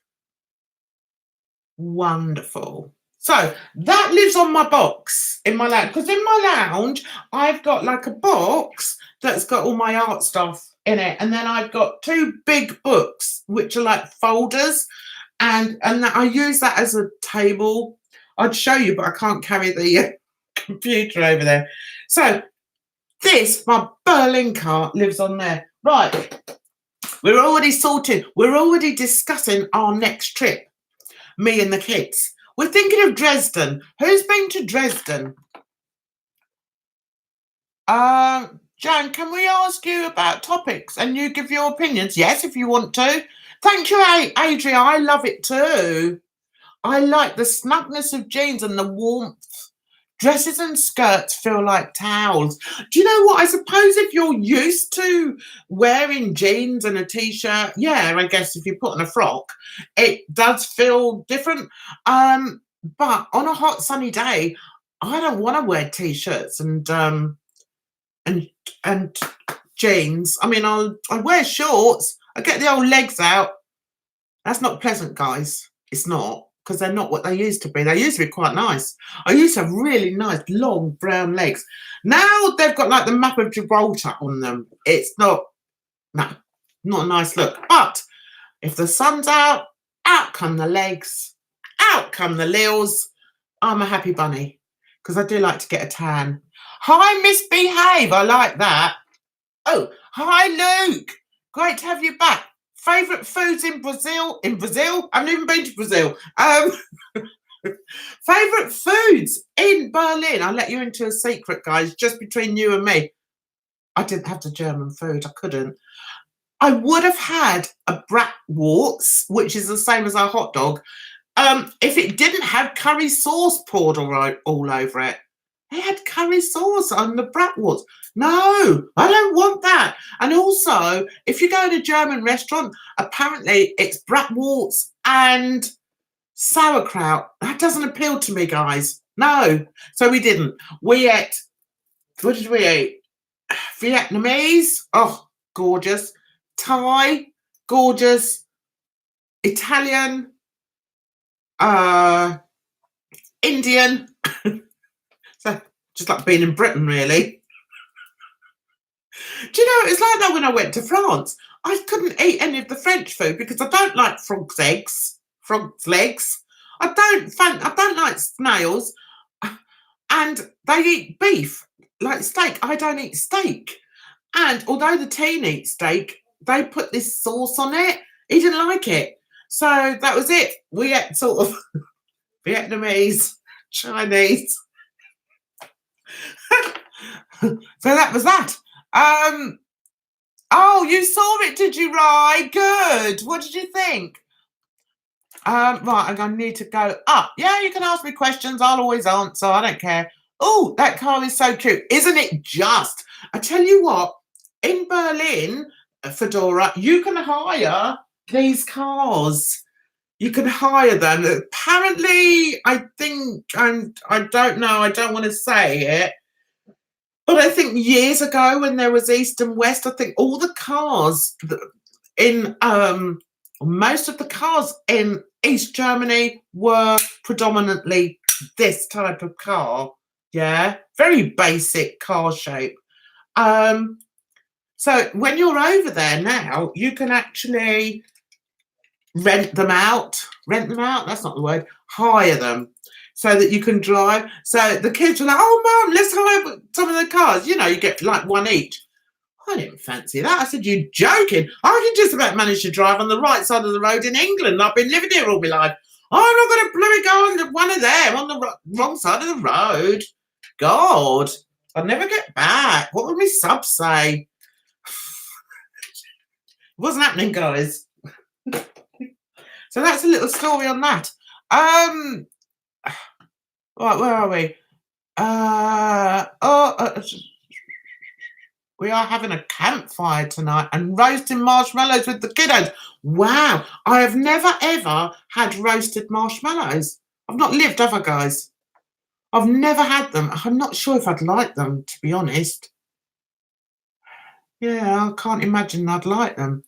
wonderful. So that lives on my box in my lounge, because in my lounge, I've got like a box that's got all my art stuff in it. And then I've got 2 big books, which are like folders. And I use that as a table. I'd show you, but I can't carry the computer over there. So this, my Berlin car, lives on there. Right. We're already sorted. We're already discussing our next trip. Me and the kids. We're thinking of Dresden. Who's been to Dresden? Jan, can we ask you about topics and you give your opinions? Yes, if you want to. Thank you, Adria. I love it too. I like the snugness of jeans and the warmth. Dresses and skirts feel like towels. Do you know what? I suppose if you're used to wearing jeans and a t-shirt, yeah, I guess if you put on a frock, it does feel different. But on a hot sunny day, I don't want to wear t-shirts and jeans. I mean, I wear shorts. I get the old legs out. That's not pleasant, guys. It's not, because they're not what they used to be. They used to be quite nice. I used to have really nice, long, brown legs. Now they've got like the map of Gibraltar on them. It's not a nice look. But if the sun's out, out come the legs, out come the lils. I'm a happy bunny, because I do like to get a tan. Hi, Misbehave. I like that. Oh, hi, Luke. Great to have you back. Favourite foods in Brazil? In Brazil? I haven't even been to Brazil. Favourite foods in Berlin? I'll let you into a secret, guys, just between you and me. I didn't have the German food. I couldn't. I would have had a bratwurst, which is the same as our hot dog, if it didn't have curry sauce poured all over it. They had curry sauce on the bratwurst. No, I don't want that. And also, if you go to a German restaurant, apparently it's bratwurst and sauerkraut. That doesn't appeal to me, guys. No. So we didn't. We ate, what did we eat? Vietnamese. Oh, gorgeous. Thai. Gorgeous. Italian. Indian. So just like being in Britain, really. Do you know, it's like that when I went to France. I couldn't eat any of the French food because I don't like frog's legs. I don't like snails. And they eat beef, like steak. I don't eat steak. And although the teen eats steak, they put this sauce on it. He didn't like it. So that was it. We ate sort of Vietnamese, Chinese. So that was that. Oh, you saw it, did you, Rye? Good. What did you think? Right, I'm going to need to go up. Yeah, you can ask me questions. I'll always answer. I don't care. Oh, that car is so cute. Isn't it just? I tell you what, in Berlin, Fedora, you can hire these cars. You can hire them. Apparently, I think, I don't know, I don't want to say it, but I think years ago when there was East and West, I think all the cars in most of the cars in East Germany were predominantly this type of car. Yeah, very basic car shape. So when you're over there now, you can actually rent them out. Rent them out? That's not the word. Hire them so that you can drive. So the kids were like, oh, Mum, let's hire some of the cars. You know, you get like one each. I didn't fancy that. I said, you're joking. I can just about manage to drive on the right side of the road in England. I've been living here all my life. I'm not going to bloody go on one of them on the wrong side of the road. God, I'll never get back. What would my sub say? It wasn't happening, guys. So that's a little story on that. Right, where are we? We are having a campfire tonight and roasting marshmallows with the kiddos. Wow, I have never ever had roasted marshmallows. I've not lived, have I, guys? I've never had them. I'm not sure if I'd like them, to be honest. Yeah, I can't imagine I'd like them.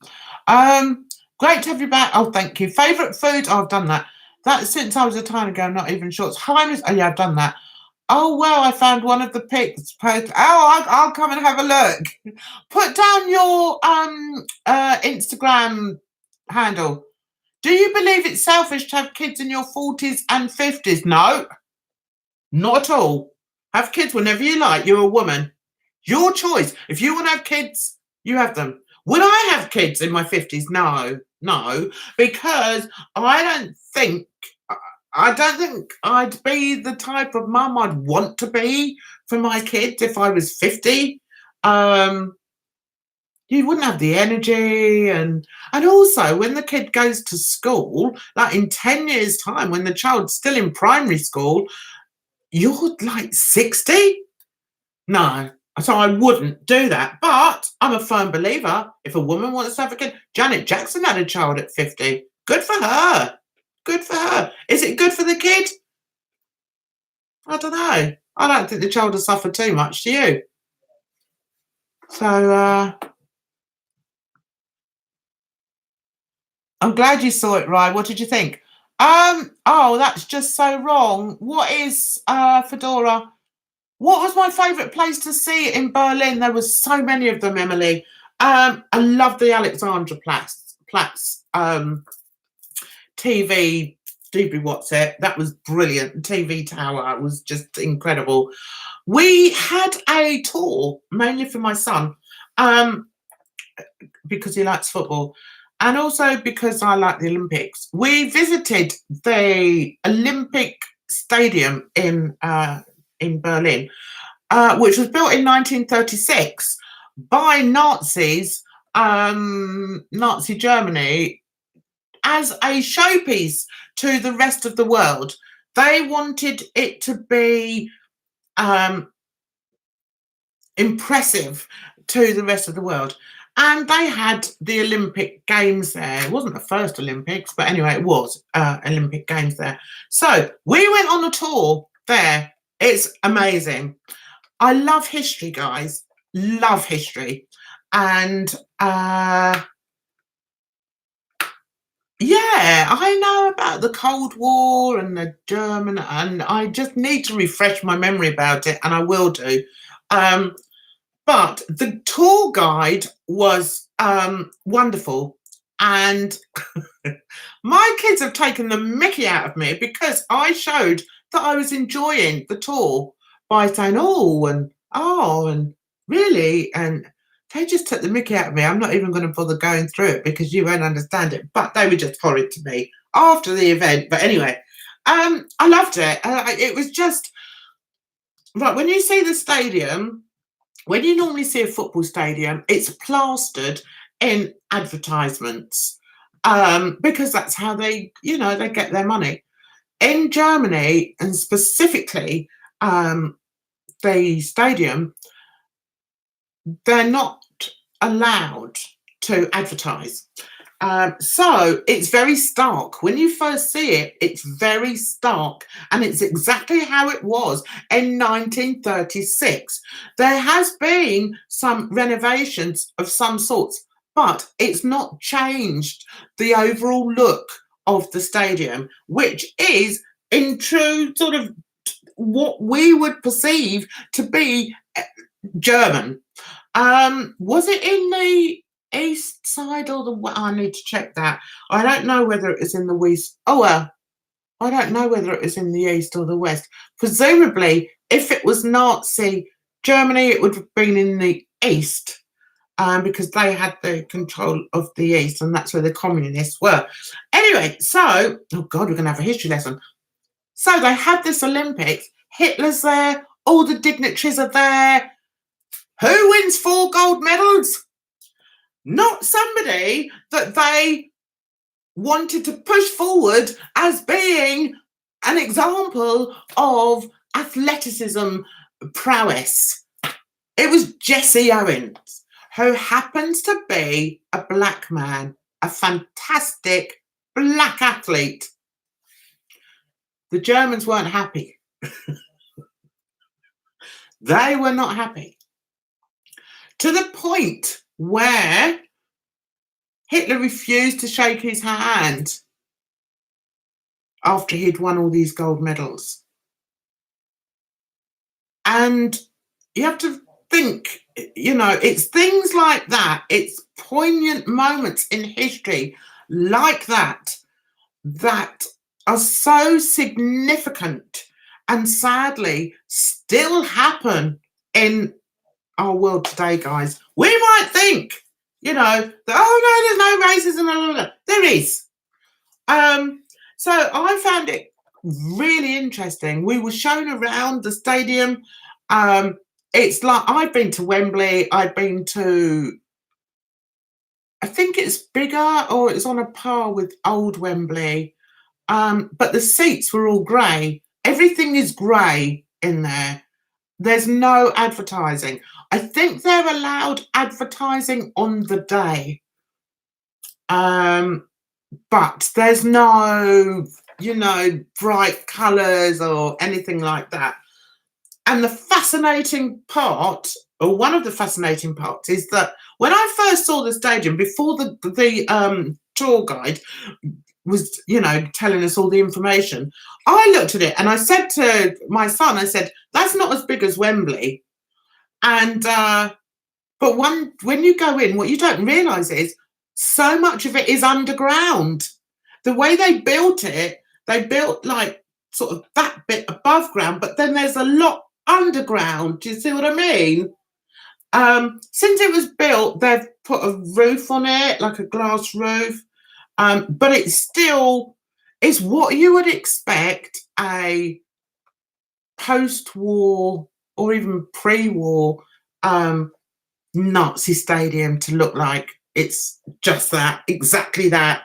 Great to have you back. Oh, thank you. Favourite food? Oh, I've done that. That since I was a tiny girl, not even shorts. Highness. Oh, yeah, I've done that. Oh, well, I found one of the pics. I'll come and have a look. Put down your Instagram handle. Do you believe it's selfish to have kids in your 40s and 50s? No, not at all. Have kids whenever you like. You're a woman. Your choice. If you want to have kids, you have them. Would I have kids in my 50s? No, because I don't think I'd be the type of mum I'd want to be for my kids if I was 50. You wouldn't have the energy, and also when the kid goes to school, like in 10 years' time, when the child's still in primary school, you're like 60. No. So I wouldn't do that. But I'm a firm believer, if a woman wants to have a kid, Janet Jackson had a child at 50. Good for her. Good for her. Is it good for the kid? I don't know. I don't think the child will suffer too much, do you? So I'm glad you saw it, Ryan. What did you think? Oh, that's just so wrong. What is Fedora? What was my favourite place to see it in Berlin? There was so many of them, Emily. I love the Alexanderplatz TV. Doobie what's it? That was brilliant. TV tower was just incredible. We had a tour mainly for my son, because he likes football, and also because I like the Olympics. We visited the Olympic Stadium in Berlin, which was built in 1936 by Nazis, Nazi Germany, as a showpiece to the rest of the world. They wanted it to be impressive to the rest of the world. And they had the Olympic Games there. It wasn't the first Olympics, but anyway, it was Olympic Games there. So we went on a tour there. It's amazing. I love history, guys. Love history. And yeah, I know about the Cold War and the German, and I just need to refresh my memory about it, and I will do. But the tour guide was wonderful, and my kids have taken the mickey out of me because I showed that I was enjoying the tour by saying, oh, and really, and they just took the mickey out of me. I'm not even going to bother going through it because you won't understand it. But they were just horrid to me after the event. But anyway, I loved it. It was just, right, when you see the stadium, when you normally see a football stadium, it's plastered in advertisements, because that's how they get their money. In Germany, and specifically the stadium, they're not allowed to advertise. So it's very stark. When you first see it, it's very stark, and it's exactly how it was in 1936. There has been some renovations of some sorts but it's not changed the overall look of the stadium, which is in true sort of what we would perceive to be German. Was it in the east side or the? I need to check that. I don't know whether it is in the west. Oh well, I don't know whether it was in the east or the west. Presumably, if it was Nazi Germany, it would have been in the east. Because they had the control of the east, and that's where the communists were. Anyway, so oh god, we're going to have a history lesson. So they had this Olympics. Hitler's there. All the dignitaries are there. Who wins 4 gold medals? Not somebody that they wanted to push forward as being an example of athleticism prowess. It was Jesse Owens, who happens to be a black man, a fantastic black athlete. The Germans weren't happy. They were not happy. To the point where Hitler refused to shake his hand after he'd won all these gold medals. And you have to think, you know, it's things like that. It's poignant moments in history like that that are so significant and sadly still happen in our world today, guys. We might think, you know, that, oh no, there's no racism. Blah, blah, blah. There is. So I found it really interesting. We were shown around the stadium. It's like, I've been to Wembley. I've been to, I think it's bigger or it's on a par with old Wembley. But the seats were all grey. Everything is grey in there. There's no advertising. I think they're allowed advertising on the day. But there's no, you know, bright colours or anything like that. And the fascinating part, or one of the fascinating parts, is that when I first saw the stadium, before the tour guide was, you know, telling us all the information, I looked at it and I said to my son, I said, that's not as big as Wembley. And but when you go in, what you don't realise is so much of it is underground. The way they built it, they built like sort of that bit above ground, but then there's a lot underground. Do you see what I mean? Since it was built, they've put a roof on it, like a glass roof. But it's still, it's what you would expect a post-war or even pre-war Nazi stadium to look like. It's just that, exactly that.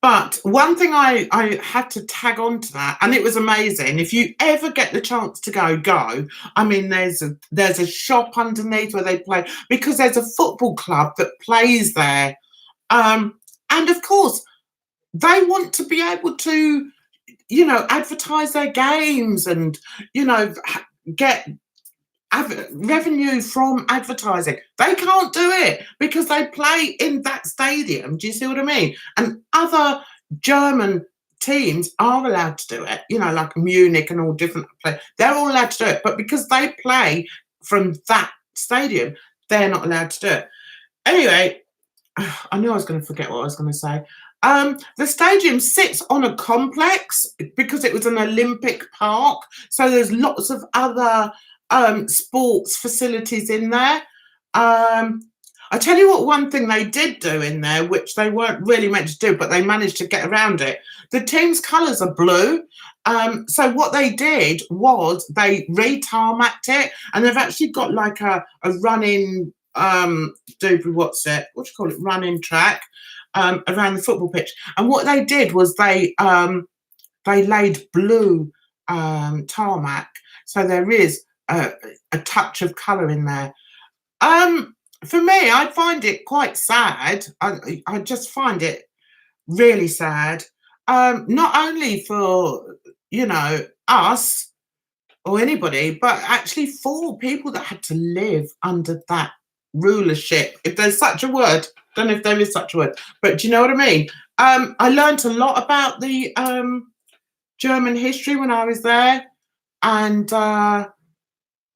But one thing I had to tag on to that, and it was amazing. If you ever get the chance to go. I mean, there's a shop underneath where they play, because there's a football club that plays there. And of course, they want to be able to, you know, advertise their games and, you know, get revenue from advertising. They can't do it because they play in that stadium. Do you see what I mean? And other German teams are allowed to do it, you know, like Munich and all different places. They're all allowed to do it, but because they play from that stadium, they're not allowed to do it. Anyway, I knew I was going to forget what I was going to say. The stadium sits on a complex because it was an Olympic park, so there's lots of other sports facilities in there. I tell you what, one thing they did do in there, which they weren't really meant to do, but they managed to get around it. The team's colours are blue. So what they did was they re-tarmacked it, and they've actually got like a running running track around the football pitch. And what they did was they laid blue tarmac, so there is a touch of colour in there. For me, I find it quite sad. I just find it really sad. Not only for, you know, us or anybody, but actually for people that had to live under that rulership, if there's such a word. Don't know if there is such a word, but do you know what I mean? I learned a lot about the German history when I was there, and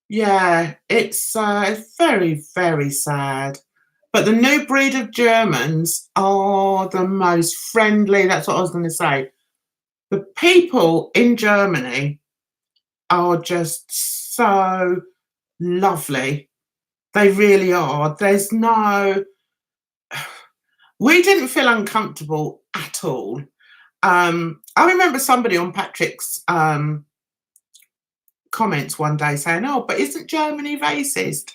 yeah, it's very, very sad. But the new breed of Germans are the most friendly. That's what I was going to say. The people in Germany are just so lovely. They really are. There's no... We didn't feel uncomfortable at all. I remember somebody on Patrick's comments one day saying, oh, but isn't Germany racist?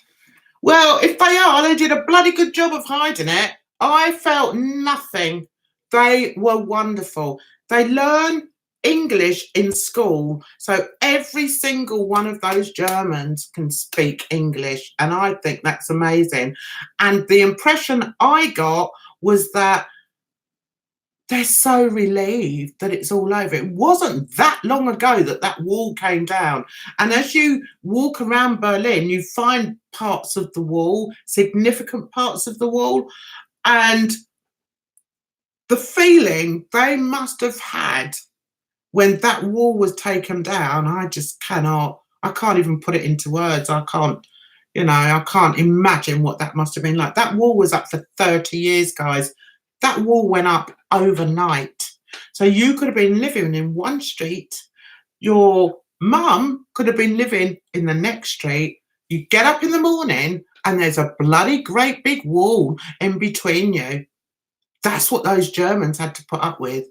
Well, if they are, they did a bloody good job of hiding it. I felt nothing. They were wonderful. They learn English in school, so every single one of those Germans can speak English, and I think that's amazing. And the impression I got was that they're so relieved that it's all over. It wasn't that long ago that that wall came down. And as you walk around Berlin, you find parts of the wall, significant parts of the wall, and the feeling they must have had when that wall was taken down, I can't even put it into words. I can't imagine what that must have been like. That wall was up for 30 years, guys. That wall went up overnight. So you could have been living in one street. Your mum could have been living in the next street. You get up in the morning and there's a bloody great big wall in between you. That's what those Germans had to put up with.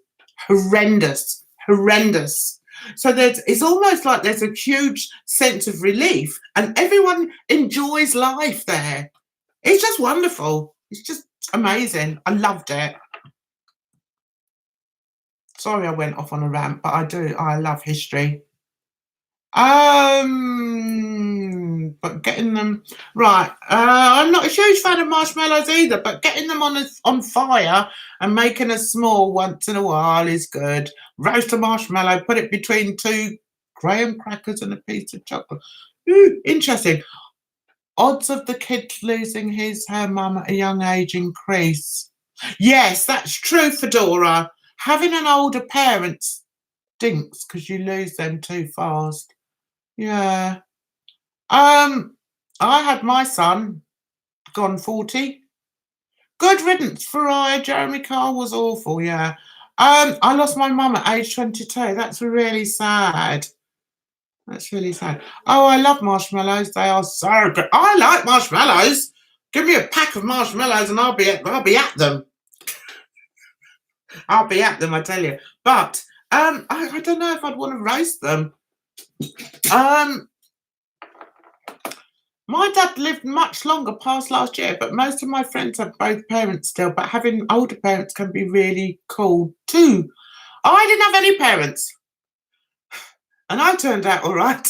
Horrendous, horrendous. So it's almost like there's a huge sense of relief and everyone enjoys life there. It's just wonderful. It's just amazing. I loved it. Sorry I went off on a rant, but I love history. But getting them right. I'm not a huge fan of marshmallows either, but getting them on fire and making a small once in a while is good. Roast a marshmallow, put it between 2 graham crackers and a piece of chocolate. Ooh, interesting. Odds of the kid losing her mum at a young age increase. Yes, that's true, Fedora. Having an older parent stinks because you lose them too fast. Yeah. I had my son gone 40. Good riddance for Jeremy Carr was awful, yeah. I lost my mum at age 22. That's really sad. That's really sad. Oh, I love marshmallows. They are so good. I like marshmallows. Give me a pack of marshmallows and I'll be at them. I'll be at them, I tell you. But I don't know if I'd want to roast them. My dad lived much longer past last year, but most of my friends have both parents still. But having older parents can be really cool too. I didn't have any parents. And I turned out all right.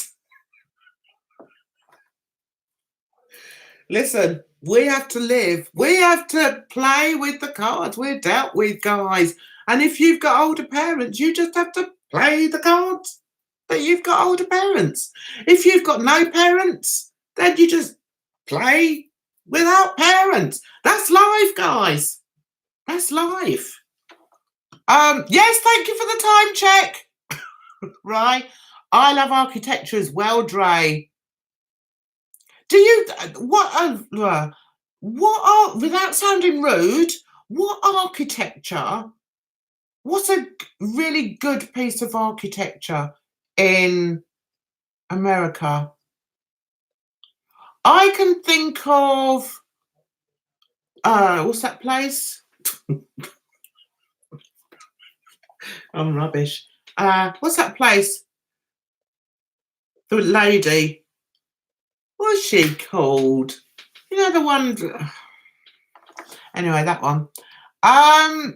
Listen, we have to live. We have to play with the cards we're dealt with, guys. And if you've got older parents, you just have to play the cards that you've got older parents. If you've got no parents, then you just play without parents. That's life, guys. That's life. Yes, thank you for the time check. Right. I love architecture as well, Dre. Do you, without sounding rude, what architecture, what's a really good piece of architecture in America? I can think of, what's that place? I'm rubbish. What's that place? The lady. What's she called? You know, the one. Anyway, that one. Hi,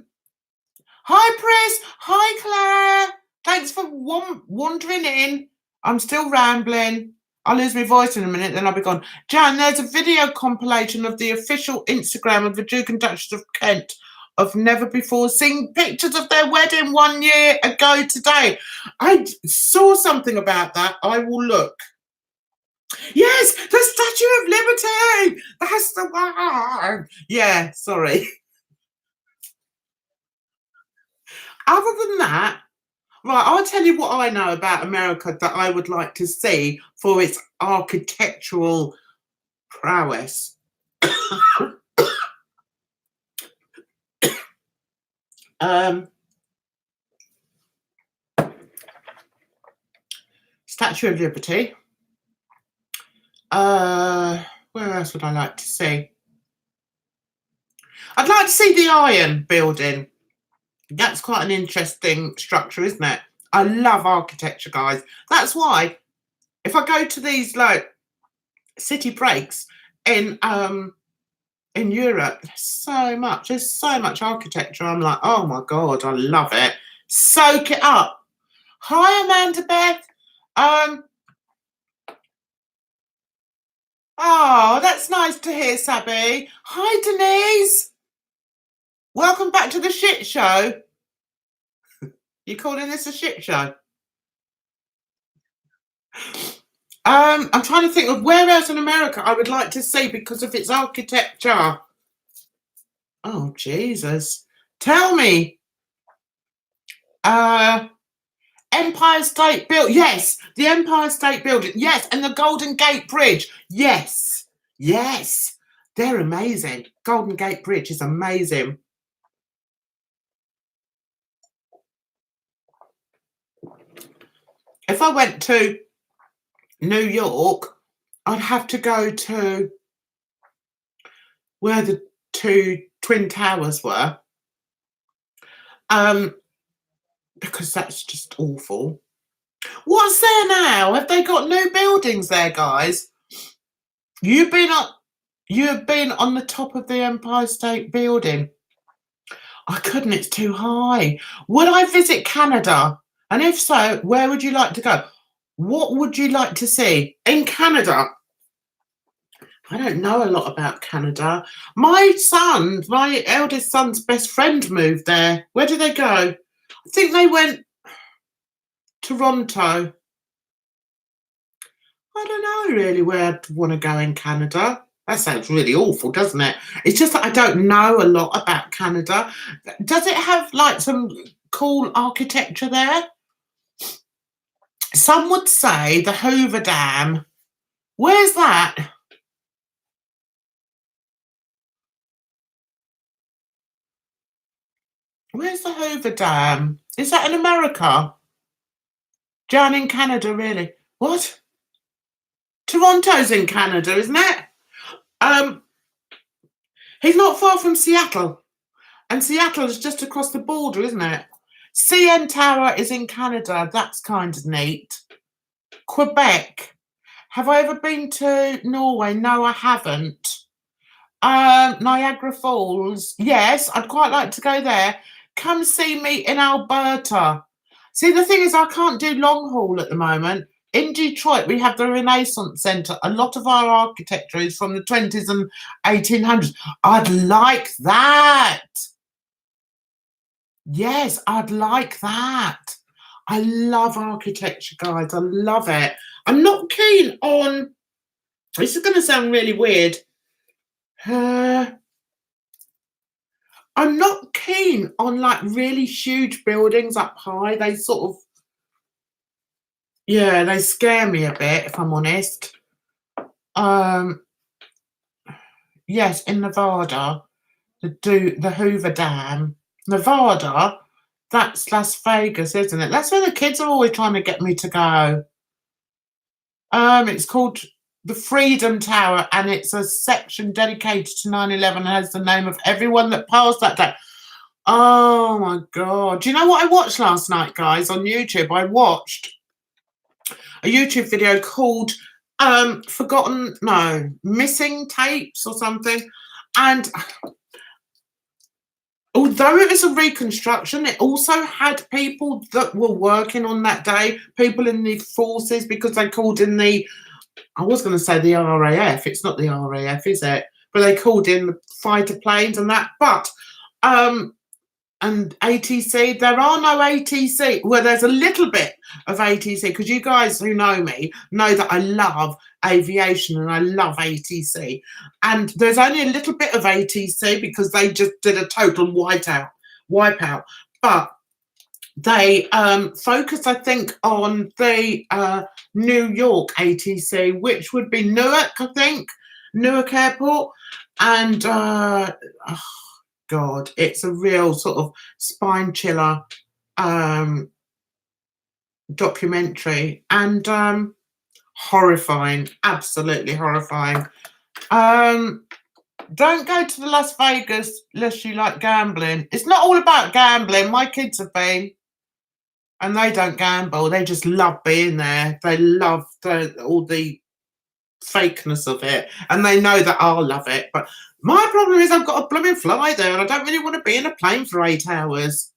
Pris. Hi, Claire. Thanks for wandering in. I'm still rambling. I'll lose my voice in a minute, then I'll be gone. Jan, there's a video compilation of the official Instagram of the Duke and Duchess of Kent of never before seen pictures of their wedding 1 year ago today. I saw something about that. I will look. Yes, the Statue of Liberty. That's the one. Yeah, sorry. Other than that, right, I'll tell you what I know about America that I would like to see for its architectural prowess. Statue of Liberty. Where else would I like to see? I'd like to see the Iron Building. That's quite an interesting structure, isn't it? I love architecture, guys. That's why if I go to these like city breaks in Europe, there's so much architecture. I'm like, oh my God, I love it. Soak it up. Hi, Amanda Beth. Oh, that's nice to hear, Sabby. Hi, Denise. Welcome back to the shit show. You calling this a shit show? I'm trying to think of where else in America I would like to see because of its architecture. Oh, Jesus. Tell me. Empire State Building. Yes, the Empire State Building. Yes, and the Golden Gate Bridge. Yes, yes. They're amazing. Golden Gate Bridge is amazing. If I went to New York, I'd have to go to where the two Twin Towers were. Because that's just awful. What's there now? Have they got new buildings there, guys? You've been on the top of the Empire State Building. I couldn't, it's too high. Would I visit Canada? And if so, where would you like to go? What would you like to see in Canada? I don't know a lot about Canada. My eldest son's best friend moved there. Where did they go? I think they went Toronto. I don't know really where I'd want to go in Canada. That sounds really awful, doesn't it? It's just that I don't know a lot about Canada. Does it have like some cool architecture there? Some would say the Hoover Dam. Where's that? Where's the Hoover Dam? Is that in America? Down in Canada, really? What? Toronto's in Canada, isn't it? He's not far from Seattle. And Seattle is just across the border, isn't it? CN Tower is in Canada. That's kind of neat. Quebec. Have I ever been to Norway? No, I haven't. Niagara Falls. Yes, I'd quite like to go there. Come see me in Alberta. See, the thing is, I can't do long haul at the moment. In Detroit, we have the Renaissance Centre. A lot of our architecture is from the 20s and 1800s. I'd like that. Yes, I'd like that. I love architecture, guys. I love it. I'm not keen on... This is going to sound really weird. I'm not keen on like really huge buildings up high. They sort of... Yeah, they scare me a bit, if I'm honest. Yes, in Nevada, the Hoover Dam. Nevada, that's Las Vegas, isn't it? That's where the kids are always trying to get me to go. It's called the Freedom Tower, and it's a section dedicated to 9/11 and has the name of everyone that passed that day. Oh my God. Do you know what I watched last night, guys, on YouTube? I watched a YouTube video called Missing Tapes or something. And although it was a reconstruction, it also had people that were working on that day, people in the forces, because they called in the, I was going to say the RAF. It's not the RAF, is it? But they called in the fighter planes and that. But and ATC. There are no ATC. Well, there's a little bit of ATC because you guys who know me know that I love aviation and I love ATC. And there's only a little bit of ATC because they just did a total wipeout. But they focus, I think, on the New York ATC, which would be Newark, I think, Newark Airport. And oh God, it's a real sort of spine chiller documentary, and horrifying, absolutely horrifying. Don't go to the Las Vegas unless you like gambling. It's not all about gambling. My kids have been, and they don't gamble. They just love being there. They love all the fakeness of it, and they know that I'll love it. But my problem is I've got a blooming fly there, and I don't really want to be in a plane for 8 hours.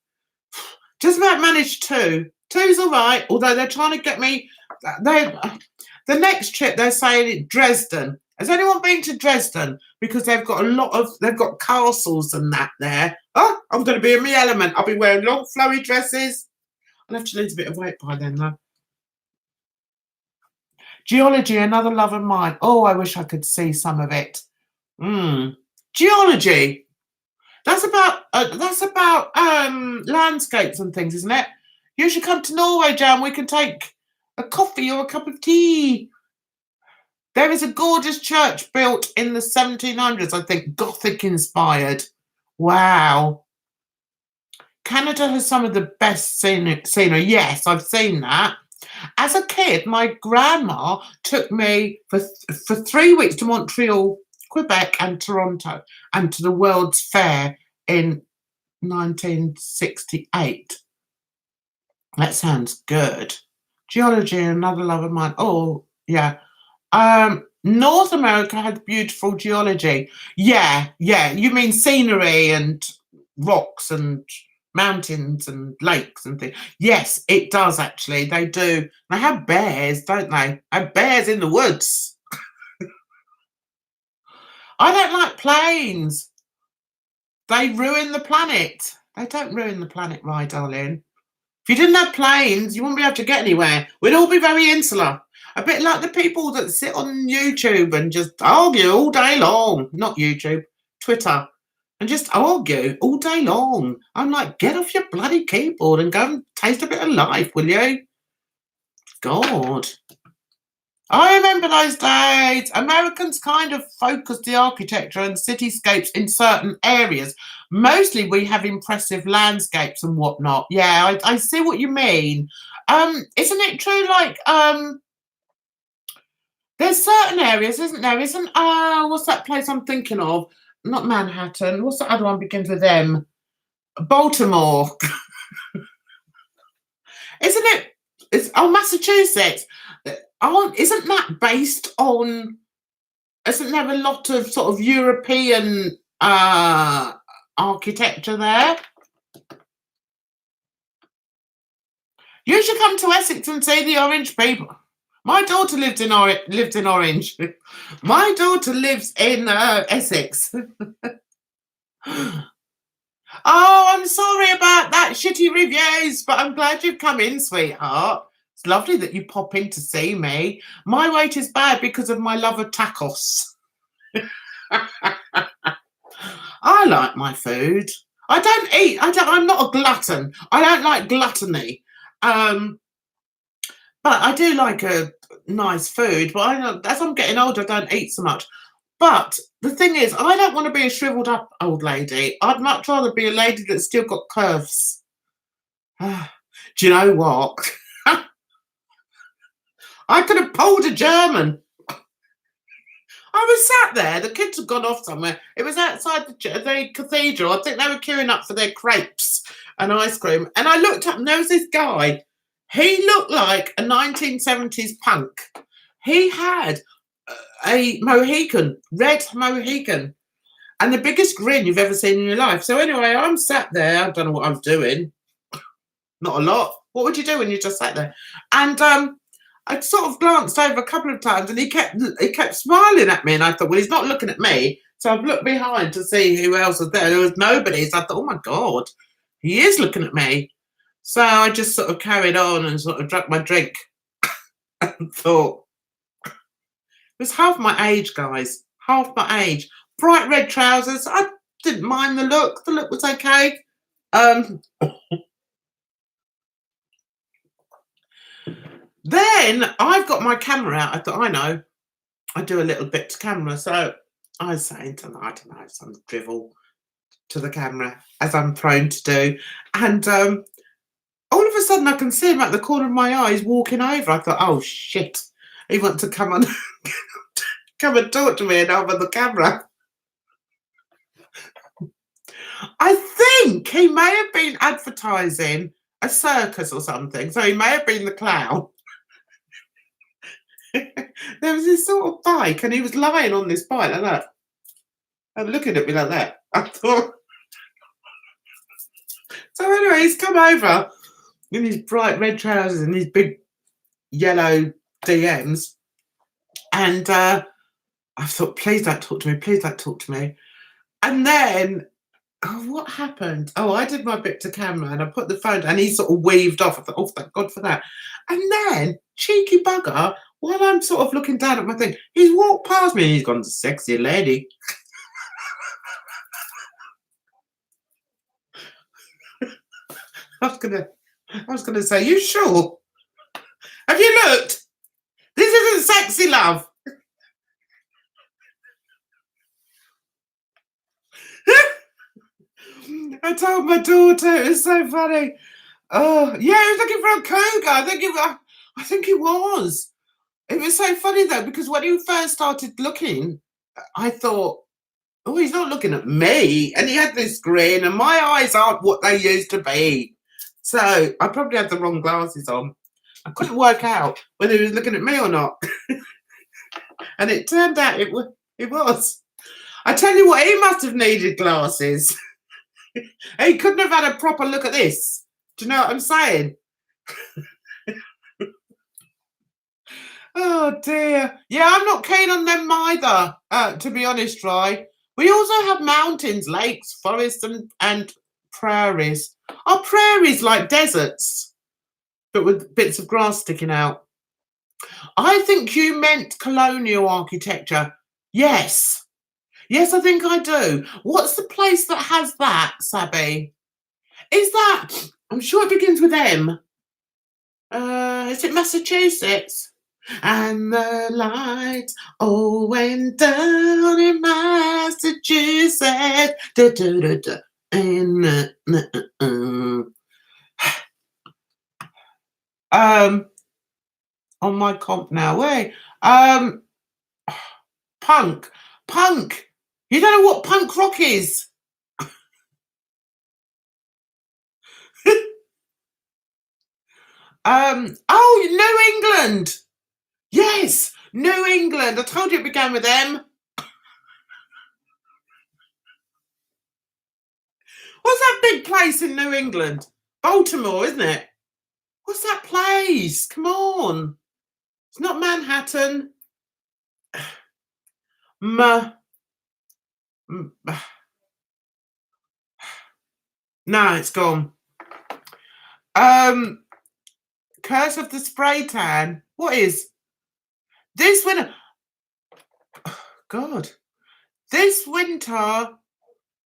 Just about managed 2. 2's all right, although they're trying to get me. The next trip they're saying Dresden. Has anyone been to Dresden? Because they've got castles and that there. Oh, I'm going to be in my element. I'll be wearing long flowy dresses. I'll have to lose a bit of weight by then though. Geology, another love of mine. Oh, I wish I could see some of it. Geology. That's about landscapes and things, isn't it? You should come to Norway, Jan. We can take a coffee or a cup of tea. There is a gorgeous church built in the 1700s, I think, Gothic inspired. Wow. Canada has some of the best scenery. Yes, I've seen that. As a kid, my grandma took me for 3 weeks to Montreal, Quebec and Toronto, and to the World's Fair in 1968. That sounds good. Geology, another love of mine. Oh, yeah. North America has beautiful geology. Yeah. You mean scenery and rocks and mountains and lakes and things. Yes, it does actually. They do. They have bears, don't they? They have bears in the woods. I don't like planes. They ruin the planet. They don't ruin the planet, right, darling? If you didn't have planes, you wouldn't be able to get anywhere. We'd all be very insular. A bit like the people that sit on YouTube and just argue all day long. Not YouTube, Twitter. And just argue all day long. I'm like, get off your bloody keyboard and go and taste a bit of life, will you? God. I remember those days. Americans kind of focused the architecture and cityscapes in certain areas. Mostly we have impressive landscapes and whatnot. Yeah, I see what you mean. Isn't it true, like, there's certain areas, isn't there? What's that place I'm thinking of? Not Manhattan. What's the other one begins with M? Baltimore. Isn't it? Massachusetts. Isn't that based on? Isn't there a lot of sort of European architecture there? You should come to Essex and see the Orange people. My daughter lived in Orange. My daughter lives in Essex. Oh, I'm sorry about that shitty reviews, but I'm glad you've come in, sweetheart. It's lovely that you pop in to see me. My weight is bad because of my love of tacos. I like my food. I don't eat. I'm not a glutton. I don't like gluttony. But I do like a nice food. But as I'm getting older, I don't eat so much. But the thing is, I don't want to be a shriveled up old lady. I'd much rather be a lady that's still got curves. Do you know what? I could have pulled a German. I was sat there. The kids had gone off somewhere. It was outside the cathedral. I think they were queuing up for their crepes and ice cream. And I looked up and there was this guy. He looked like a 1970s punk. He had a Mohican, red Mohican, and the biggest grin you've ever seen in your life. So anyway, I'm sat there. I don't know what I was doing. Not a lot. What would you do when you just sat there? And I sort of glanced over a couple of times, and he kept smiling at me. And I thought, well, he's not looking at me. So I've looked behind to see who else was there. There was nobody. So I thought, oh my God, he is looking at me. So I just sort of carried on and sort of drank my drink and thought, it was half my age, guys, half my age. Bright red trousers. I didn't mind the look. The look was okay. Then I've got my camera out. I thought, I know, I do a little bit to camera. So I was saying to them, I don't know, some drivel to the camera, as I'm prone to do. And all of a sudden I can see him at the corner of my eyes walking over. I thought, oh shit, he wants to come on, come and talk to me and over the camera. I think he may have been advertising a circus or something. So he may have been the clown. There was this sort of bike and he was lying on this bike like that and looking at me like that. I thought. So anyway, he's come over in his bright red trousers and his big yellow DMs. And I thought, please don't talk to me. Please don't talk to me. And then, oh, what happened? Oh, I did my bit to camera and I put the phone down and he sort of weaved off. I thought, oh, thank God for that. And then, cheeky bugger, while I'm sort of looking down at my thing, he's walked past me and he's gone, sexy lady. I was gonna say, you sure? Have you looked? This isn't sexy, love. I told my daughter, it was so funny. Oh, yeah, he was looking for a cougar. I think he was. It was so funny though, because when he first started looking, I thought, oh, he's not looking at me. And he had this grin, and my eyes aren't what they used to be. So I probably had the wrong glasses on. I couldn't work out whether he was looking at me or not. And it turned out it was. I tell you what, he must have needed glasses. He couldn't have had a proper look at this. Do you know what I'm saying? Oh dear. Yeah, I'm not keen on them either, to be honest, Rye. We also have mountains, lakes, forests, and prairies. Are prairies like deserts, but with bits of grass sticking out? I think you meant colonial architecture. Yes. Yes, I think I do. What's the place that has that, Sabby? Is that, I'm sure it begins with M. Is it Massachusetts? And the lights all went down in Massachusetts. Da, da, da, da. On my comp now, wait. Punk. You don't know what punk rock is. Oh, New England. Yes, New England. I told you it began with M. What's that big place in New England? Baltimore, isn't it? What's that place? Come on. It's not Manhattan. No, it's gone. Curse of the Spray Tan. What is? This winter. God. This winter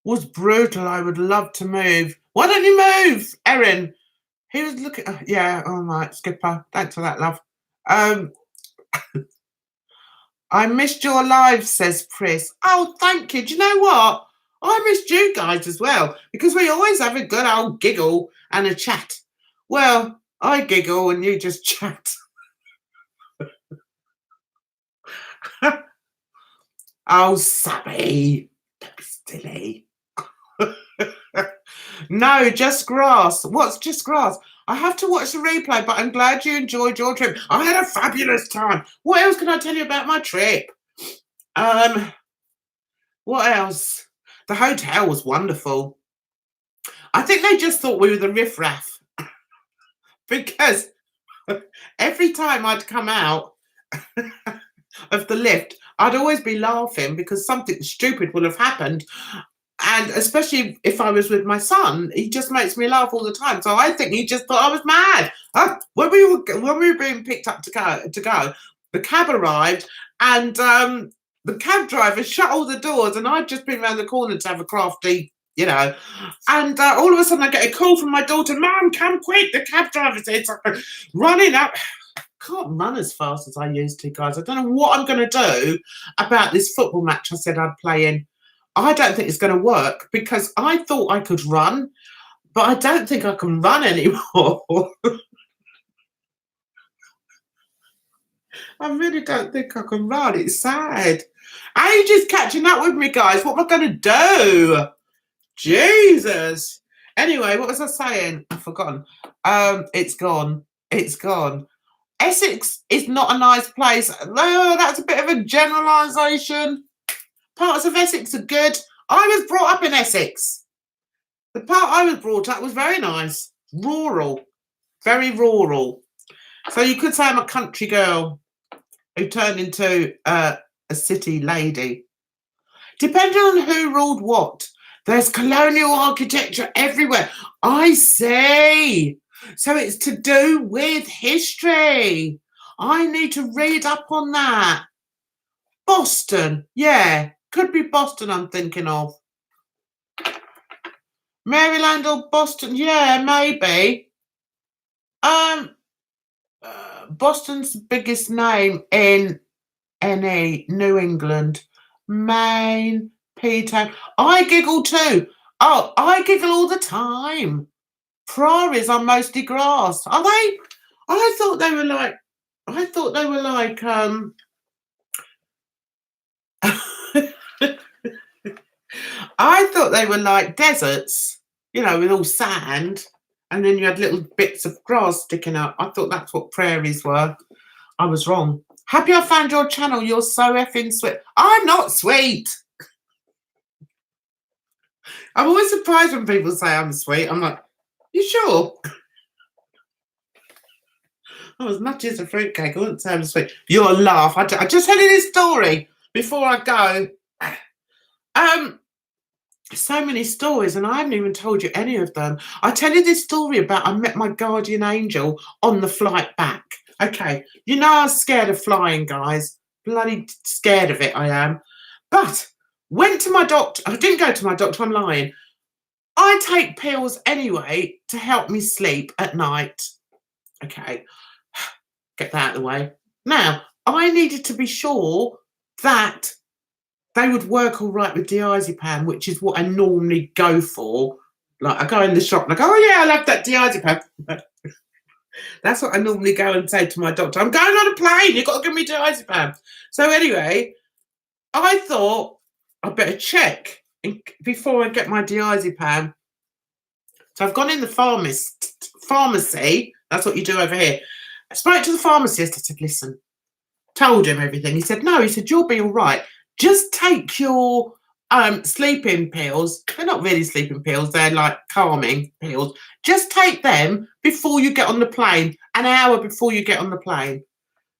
was brutal. I would love to move. Why don't you move, Erin? He was looking. Yeah, all right, Skipper. Thanks for that, love. I missed your live, says Pris. Oh, thank you. Do you know what? I missed you guys as well, because we always have a good old giggle and a chat. Well, I giggle and you just chat. Oh, Sabby. Don't be silly. No, just grass. What's just grass? I have to watch the replay, but I'm glad you enjoyed your trip. I had a fabulous time. What else can I tell you about my trip? What else? The hotel was wonderful. I think they just thought we were the riffraff. Because every time I'd come out of the lift, I'd always be laughing because something stupid will have happened. And especially if I was with my son, he just makes me laugh all the time. So I think he just thought I was mad. When we were being picked up to go, the cab arrived, and the cab driver shut all the doors, and I'd just been around the corner to have a crafty, you know. And all of a sudden, I get a call from my daughter, "Mum, come quick! The cab driver said something." Running up. Can't run as fast as I used to, guys. I don't know what I'm going to do about this football match I said I'd play in. I don't think it's going to work because I thought I could run, but I don't think I can run anymore. I really don't think I can run. It's sad. Ages catching up with me, guys. What am I going to do? Jesus. Anyway, what was I saying? I've forgotten. It's gone. It's gone. Essex is not a nice place. No, that's a bit of a generalisation. Parts of Essex are good. I was brought up in Essex. The part I was brought up was very nice. Rural. Very rural. So you could say I'm a country girl who turned into a city lady. Depending on who ruled what. There's colonial architecture everywhere. I see. So it's to do with history. I need to read up on that. Boston. Yeah. Could be Boston I'm thinking of. Maryland or Boston. Yeah, maybe. Boston's biggest name in any New England. Maine. P-Town. I giggle too. Oh, I giggle all the time. Prairies are mostly grass. Are they? I thought they were like I thought they were like deserts, you know, with all sand, and then you had little bits of grass sticking up. I thought that's what prairies were. I was wrong. Happy I found your channel. You're so effing sweet. I'm not sweet. I'm always surprised when people say I'm sweet. I'm like, you sure? Oh, as much as a fruitcake, I wouldn't say I'm sweet. You'll laugh. I just tell you this story before I go. So many stories, and I haven't even told you any of them. I tell you this story about I met my guardian angel on the flight back. Okay, you know I was scared of flying, guys. Bloody scared of it, I am. But went to my doctor. I didn't go to my doctor, I'm lying. I take pills anyway to help me sleep at night. Okay, get that out of the way. Now, I needed to be sure that they would work all right with diazepam, which is what I normally go for. Like, I go in the shop and I go, oh yeah, I love that diazepam. That's what I normally go and say to my doctor. I'm going on a plane. You've got to give me diazepam. So anyway, I thought I better check before I get my diazepam. So I've gone in the pharmacy. That's what you do over here. I spoke to the pharmacist. I said, listen, told him everything. He said, no, he said, you'll be all right. Just take your sleeping pills. They're not really sleeping pills. They're like calming pills. Just take them before you get on the plane, an hour before you get on the plane.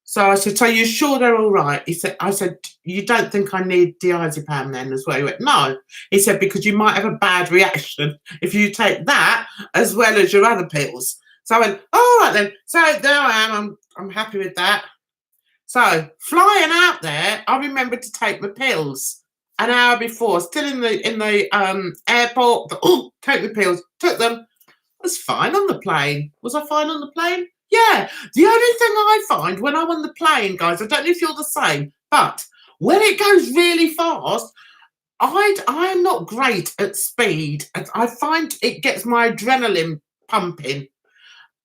So I said, so you're sure they're all right? He said, I said, you don't think I need diazepam then as well? He went, no. He said, because you might have a bad reaction if you take that as well as your other pills. So I went, all right then. So there I am. I'm happy with that. So flying out there, I remembered to take my pills an hour before, still in the airport. Oh, take the pills. Took them. I was fine on the plane. Was I fine on the plane? Yeah. The only thing I find when I'm on the plane, guys, I don't know if you're the same, but when it goes really fast, I'm not great at speed. I find it gets my adrenaline pumping.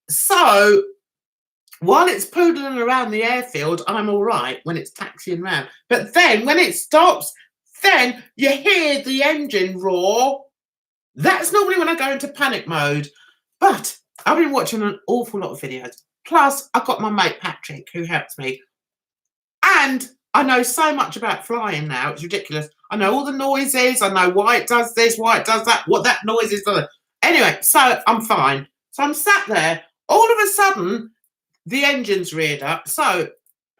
So while it's poodling around the airfield, I'm all right when it's taxiing around. But then when it stops, then you hear the engine roar. That's normally when I go into panic mode. But I've been watching an awful lot of videos. Plus, I've got my mate Patrick who helps me. And I know so much about flying now. It's ridiculous. I know all the noises. I know why it does this, why it does that, what that noise is. Anyway, so I'm fine. So I'm sat there. All of a sudden, the engine's reared up. So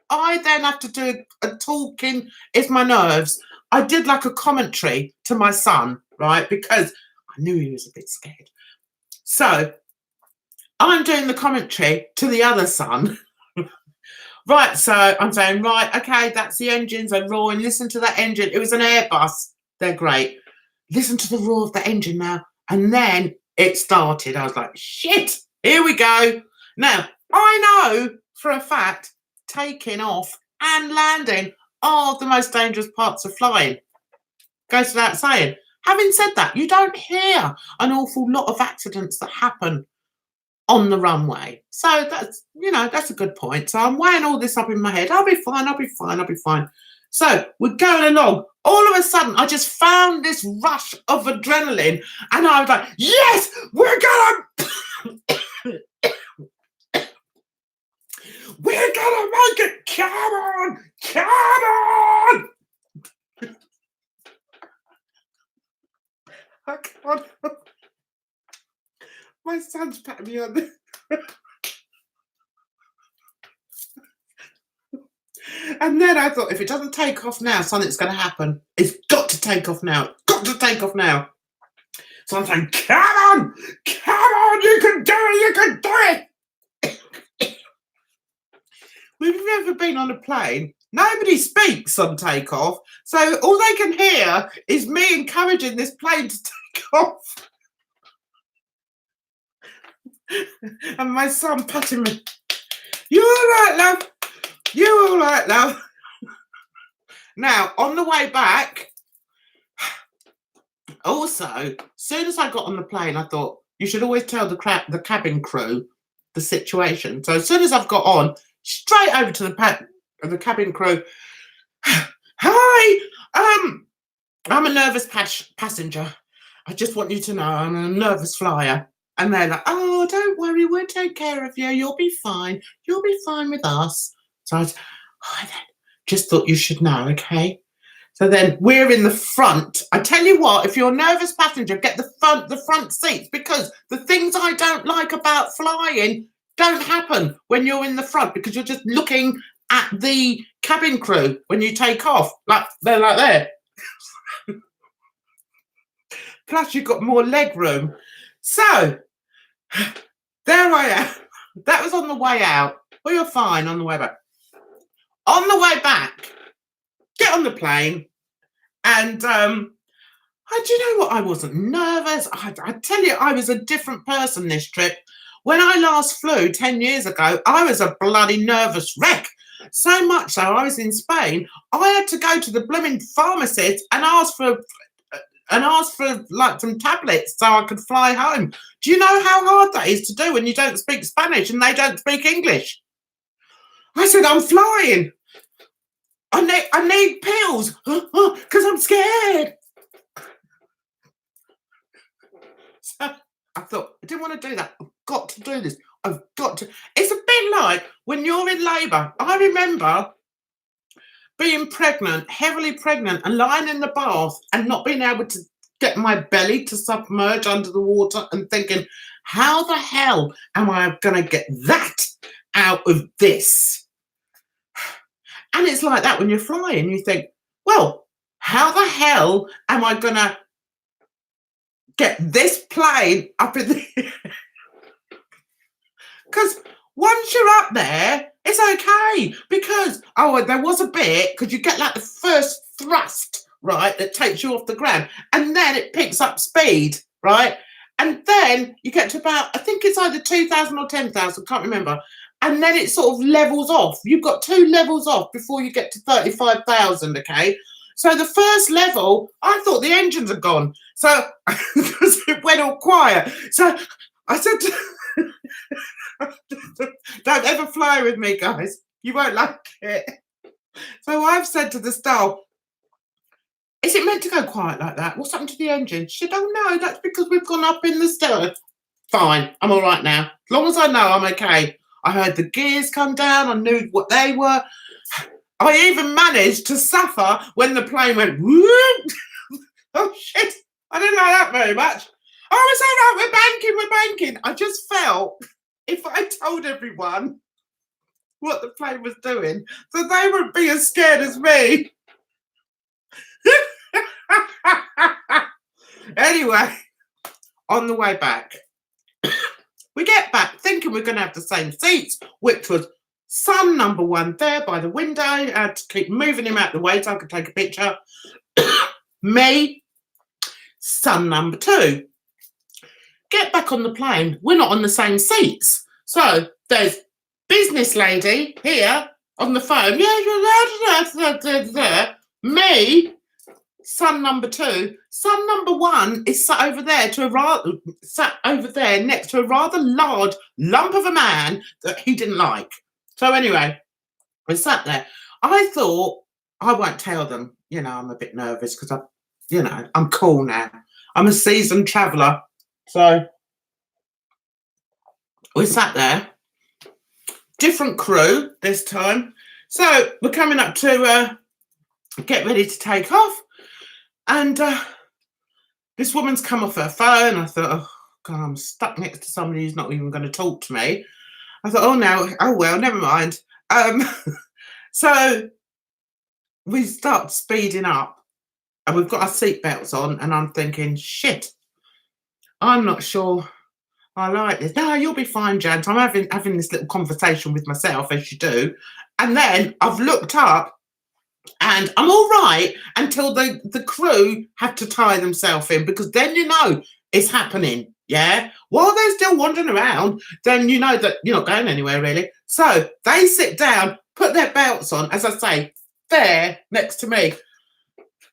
I then have to do a talking. It's my nerves. I did like a commentary to my son, right? Because I knew he was a bit scared. So I'm doing the commentary to the other son. Right, so I'm saying, right, okay, that's the engines are roaring. Listen to that engine. It was an Airbus. They're great. Listen to the roar of the engine now. And then it started. I was like, shit, here we go. Now, I know for a fact taking off and landing are the most dangerous parts of flying. Goes without saying. Having said that, you don't hear an awful lot of accidents that happen on the runway. So that's, you know, that's a good point. So I'm weighing all this up in my head. I'll be fine, I'll be fine, I'll be fine. So we're going along. All of a sudden, I just found this rush of adrenaline and I was like, yes, we're gonna we're gonna make it. Come on, come on. I can't. My son's patting me on the and then I thought, if it doesn't take off now, something's going to happen. It's got to take off now. Got to take off now. So I'm saying, come on, you can do it, you can do it. We've never been on a plane. Nobody speaks on takeoff. So all they can hear is me encouraging this plane to take off. And my son patting me. You all right, love? You all right, love? Now, on the way back, also, as soon as I got on the plane, I thought, you should always tell the cabin crew the situation. So as soon as I've got on, straight over to the cabin crew. Hi, I'm a nervous passenger. I just want you to know I'm a nervous flyer. And they're like, oh, don't worry, we'll take care of you. You'll be fine. You'll be fine with us. So I just thought you should know, okay? So then we're in the front. I tell you what, if you're a nervous passenger, get the front seats, because the things I don't like about flying don't happen when you're in the front, because you're just looking at the cabin crew when you take off. Like they're like there. Plus you've got more leg room. So there I am. That was on the way out. Well, you're fine on the way back. On the way back, get on the plane, and do you know what? I wasn't nervous. I tell you, I was a different person this trip. When I last flew 10 years ago, I was a bloody nervous wreck. So much so, I was in Spain. I had to go to the blooming pharmacist and ask for like some tablets so I could fly home. Do you know how hard that is to do when you don't speak Spanish and they don't speak English? I said, I'm flying. I need pills because I'm scared. So I thought, I didn't want to do that. I've got to do this. I've got to. It's a bit like when you're in labour. I remember being pregnant, heavily pregnant, and lying in the bath and not being able to get my belly to submerge under the water and thinking, how the hell am I going to get that out of this? And it's like that when you're flying. You think, well, how the hell am I going to get this plane up in the air? Because once you're up there, it's okay. Because, there was a bit, because you get like the first thrust, right, that takes you off the ground. And then it picks up speed, right? And then you get to about, I think it's either 2,000 or 10,000, can't remember. And then it sort of levels off. You've got 2 levels off before you get to 35,000, okay? So the first level, I thought the engines had gone. So, because it went all quiet. So I said, don't ever fly with me, guys. You won't like it. So I've said to the staff, is it meant to go quiet like that? What's happened to the engine? She said, oh no, that's because we've gone up in the stir. Fine, I'm all right now. As long as I know I'm okay. I heard the gears come down. I knew what they were. I even managed to suffer when the plane went whoop. Oh shit, I didn't like that very much. Oh, it's all right, we're banking. I just felt if I told everyone what the plane was doing, that they wouldn't be as scared as me. Anyway, on the way back, we get back thinking we're going to have the same seats, which was son number one there by the window. I had to keep moving him out the way so I could take a picture. Me, son number two. Get back on the plane. We're not on the same seats. So there's business lady here on the phone. Yeah, me, son number two. Son number one is sat over there next to a rather large lump of a man that he didn't like. So anyway, we sat there. I thought I won't tell them. You know, I'm a bit nervous because I'm cool now. I'm a seasoned traveller. So we sat there, different crew this time. So we're coming up to get ready to take off. And this woman's come off her phone. I thought, oh, God, I'm stuck next to somebody who's not even going to talk to me. I thought, oh, well, never mind. So we start speeding up. And we've got our seatbelts on, and I'm thinking, shit, I'm not sure I like this. No, you'll be fine, Jan. I'm having this little conversation with myself, as you do. And then I've looked up, and I'm all right until the crew have to tie themselves in, because then you know it's happening, yeah? While they're still wandering around, then you know that you're not going anywhere, really. So they sit down, put their belts on, as I say, there next to me.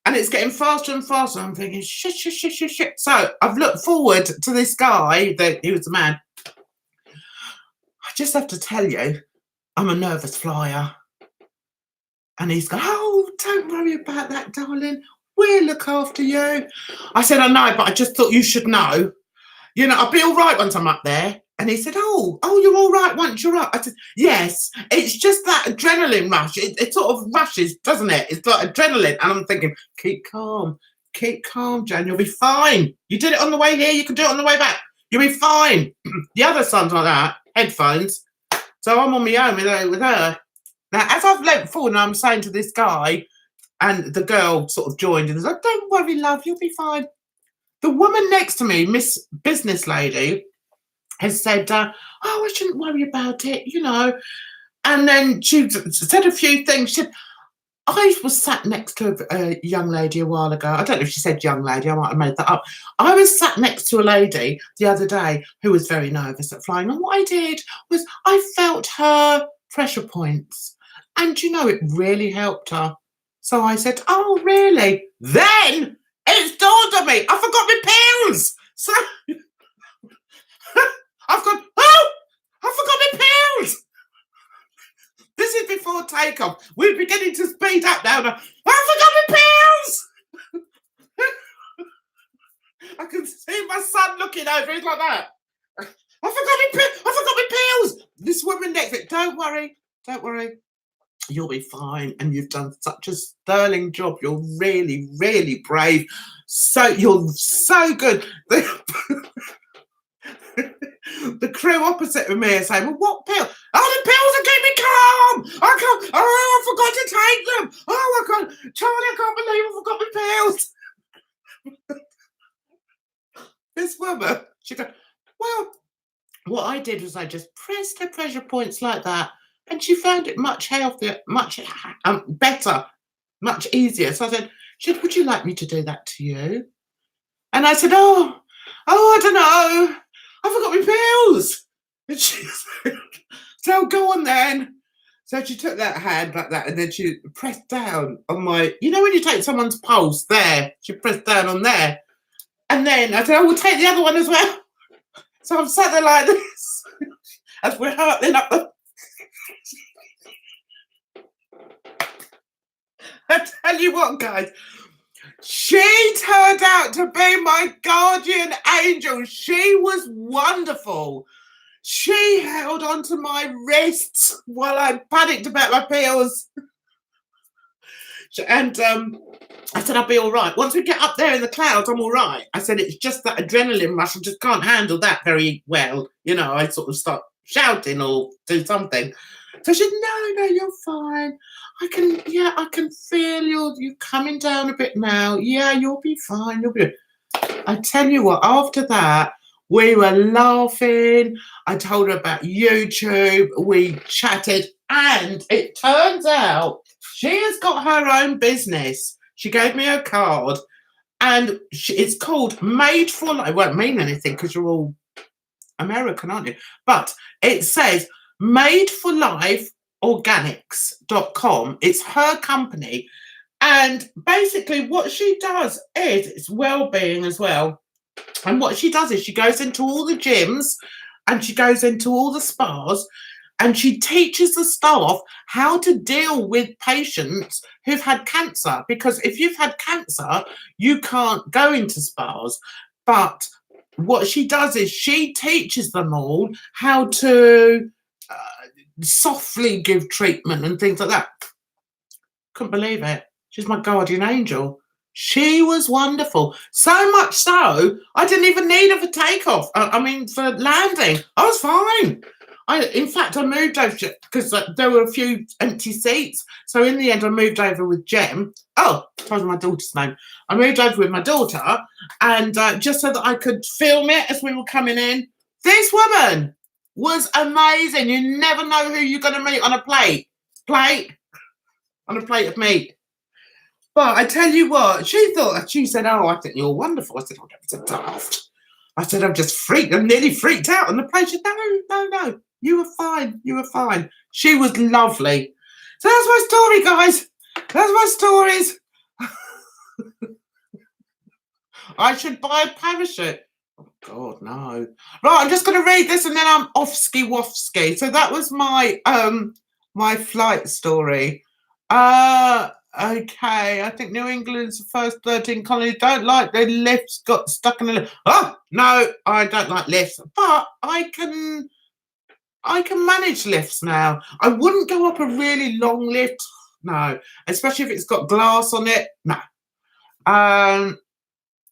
And it's getting faster and faster. I'm thinking, shit. So I've looked forward to this guy, he was a man. I just have to tell you, I'm a nervous flyer. And he's going, oh, don't worry about that, darling. We'll look after you. I said, I know, but I just thought you should know. You know, I'll be all right once I'm up there. And he said, oh, you're all right once you're up. I said, yes, it's just that adrenaline rush. It sort of rushes, doesn't it? It's like adrenaline. And I'm thinking, keep calm, Jan. You'll be fine. You did it on the way here. You can do it on the way back. You'll be fine. The other son's like that, headphones. So I'm on my own with her. Now, as I've leant forward and I'm saying to this guy, and the girl sort of joined and was like, don't worry, love, you'll be fine. The woman next to me, Miss Business Lady, has said, oh, I shouldn't worry about it, you know. And then she said a few things. She said, I was sat next to a young lady a while ago. I don't know if she said young lady. I might have made that up. I was sat next to a lady the other day who was very nervous at flying. And what I did was I felt her pressure points. And, you know, it really helped her. So I said, oh, really? Then it's dawned on me. I forgot my pills. So I've gone, oh, I forgot my pills. This is before takeoff. We're beginning to speed up now. I forgot my pills. I can see my son looking over. He's like that. I forgot my pills. This woman next to it. Don't worry. You'll be fine. And you've done such a sterling job. You're really, really brave. You're so good. The crew opposite of me are saying, well, what pill? Oh, the pills are keeping calm. I can't. Oh, I forgot to take them. Oh, I can't. Charlie, I can't believe I forgot my pills. This woman, she goes, well, what I did was I just pressed her pressure points like that, and she found it much healthier, much better, much easier. So I said, would you like me to do that to you? And I said, oh, I don't know. I forgot my pills. And she said, so go on then. So she took that hand like that, and then she pressed down on my, you know when you take someone's pulse there, she pressed down on there. And then I said, we'll take the other one as well. So I'm sat there like this as we're hurtling up the... I tell you what, guys, she turned out to be my guardian angel. She was wonderful. She held onto my wrists while I panicked about my pills. And I said, I'll be all right. Once we get up there in the clouds, I'm all right. I said, it's just that adrenaline rush. I just can't handle that very well. You know, I sort of start shouting or do something. So she said, no, you're fine. I can feel you coming down a bit now. Yeah, you'll be fine. I tell you what, after that, we were laughing. I told her about YouTube. We chatted, and it turns out she has got her own business. She gave me a card, and it's called Made for Life. It won't mean anything because you're all American, aren't you? But it says Made for Life Organics.com. It's her company. And basically what she does is it's well-being as well. And what she does is she goes into all the gyms and she goes into all the spas and she teaches the staff how to deal with patients who've had cancer. Because if you've had cancer, you can't go into spas. But what she does is she teaches them all how to softly give treatment and things like that. Couldn't believe it. She's my guardian angel. She was wonderful. So much so, I didn't even need her for takeoff. I mean, for landing. I was fine. In fact, I moved over because there were a few empty seats. So in the end, I moved over with Jem. Oh, that was my daughter's name. I moved over with my daughter, and just so that I could film it as we were coming in. This woman was amazing. You never know who you're going to meet on a plate. On a plate of meat. But I tell you what, she said, oh, I think you're wonderful. I said, oh, that's daft. I said, I'm nearly freaked out on the plate. She said, no, you were fine. You were fine. She was lovely. So that's my story, guys. That's my stories. I should buy a parachute. Oh, God, no. Right, I'm just going to read this and then I'm off-ski-woff-ski. So that was my my flight story. Okay, I think New England's the first 13 colonies. Don't like the lifts got stuck in the lift. Oh, no, I don't like lifts, but I can manage lifts now. I wouldn't go up a really long lift, no, especially if it's got glass on it, no.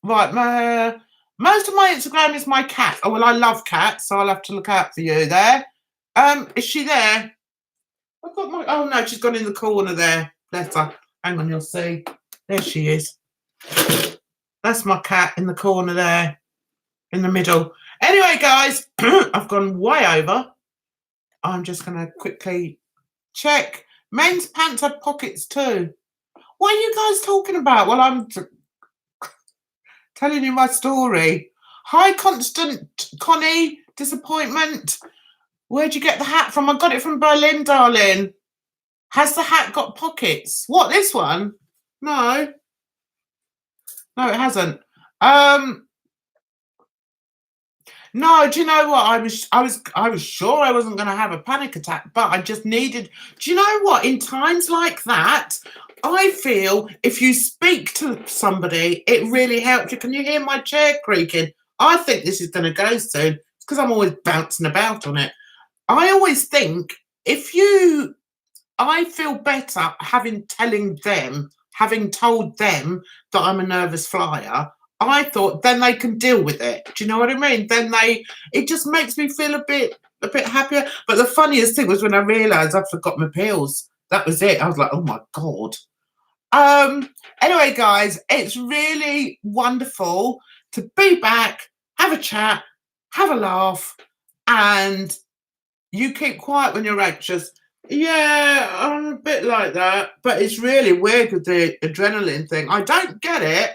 Right, most of my Instagram is my cat. Oh, well, I love cats, so I'll have to look out for you there. Is she there? I've got my, oh no, she's gone in the corner there. Bless her. Hang on, you'll see. There she is. That's my cat in the corner there, in the middle. Anyway, guys, I've gone way over. I'm just going to quickly check. Men's pants have pockets too. What are you guys talking about? Well, I'm telling you my story. Hi, Constant Connie. Disappointment. Where'd you get the hat from? I got it from Berlin, darling. Has the hat got pockets? What, this one? No. No, it hasn't. No, do you know what? I was sure I wasn't going to have a panic attack, but I just needed. Do you know what? In times like that, I feel if you speak to somebody, it really helps you. Can you hear my chair creaking? I think this is going to go soon. It's because I'm always bouncing about on it. I always think I feel better having told them that I'm a nervous flyer. I thought then they can deal with it. Do you know what I mean? It just makes me feel a bit happier. But the funniest thing was when I realised I'd forgot my pills. That was it. I was like, oh my God. Anyway, guys, it's really wonderful to be back, have a chat, have a laugh, and you keep quiet when you're anxious. Yeah, I'm a bit like that, but it's really weird with the adrenaline thing. I don't get it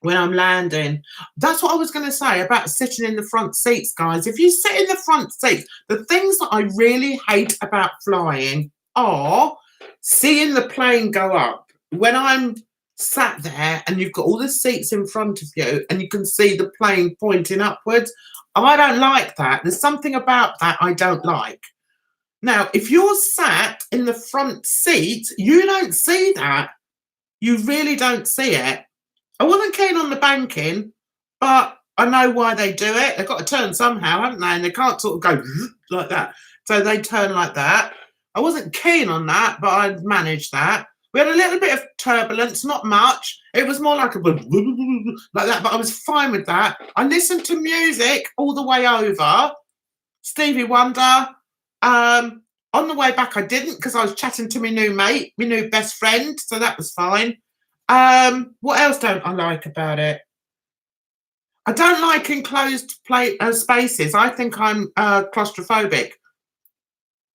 when I'm landing. That's what I was going to say about sitting in the front seats, guys. If you sit in the front seats, the things that I really hate about flying are seeing the plane go up. When I'm sat there and you've got all the seats in front of you and you can see the plane pointing upwards, I don't like that. There's something about that I don't like. Now, if you're sat in the front seat, you don't see that. You really don't see it. I wasn't keen on the banking, but I know why they do it. They've got to turn somehow, haven't they? And they can't sort of go like that. So they turn like that. I wasn't keen on that, but I managed that. We had a little bit of turbulence, not much. It was more like like that, but I was fine with that. I listened to music all the way over. Stevie Wonder. On the way back, I didn't because I was chatting to my new mate, my new best friend. So that was fine. What else don't I like about it? I don't like enclosed spaces. I think I'm claustrophobic.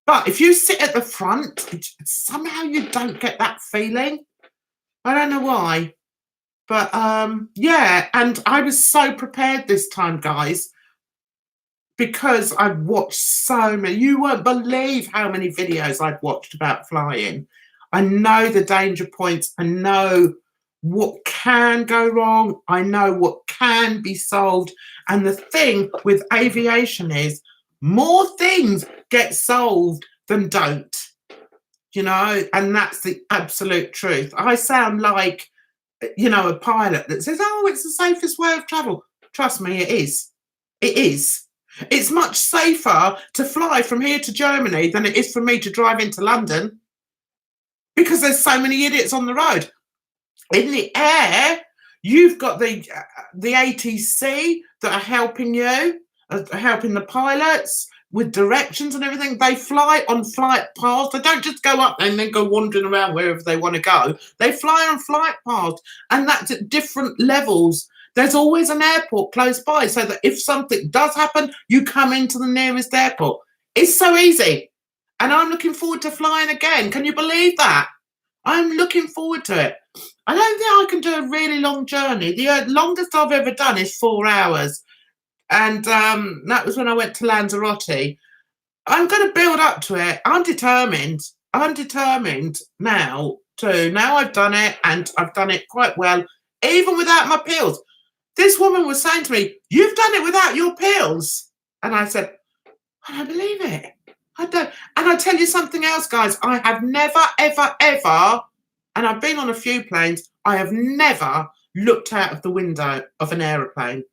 But if you sit at the front, somehow you don't get that feeling. I don't know why. But yeah, and I was so prepared this time, guys, because I've watched so many. You won't believe how many videos I've watched about flying. I know the danger points. I know what can go wrong. I know what can be solved. And the thing with aviation is more things get solved than don't, you know, and that's the absolute truth. I sound like, you know, a pilot that says, oh, it's the safest way of travel. Trust me, it is. It is. It's much safer to fly from here to Germany than it is for me to drive into London because there's so many idiots on the road. In the air, you've got the ATC that are helping you, helping the pilots with directions and everything. They fly on flight paths. They don't just go up and then go wandering around wherever they want to go. They fly on flight paths, and that's at different levels. There's always an airport close by so that if something does happen, you come into the nearest airport. It's so easy. And I'm looking forward to flying again. Can you believe that? I'm looking forward to it. I don't think I can do a really long journey. The longest I've ever done is 4 hours. And that was when I went to Lanzarote. I'm going to build up to it. I'm determined. I'm determined now to. Now I've done it, and I've done it quite well, even without my pills. This woman was saying to me, you've done it without your pills. And I said, I don't believe it. I don't. And I tell you something else, guys. I have never, ever, ever, and I've been on a few planes, I have never looked out of the window of an aeroplane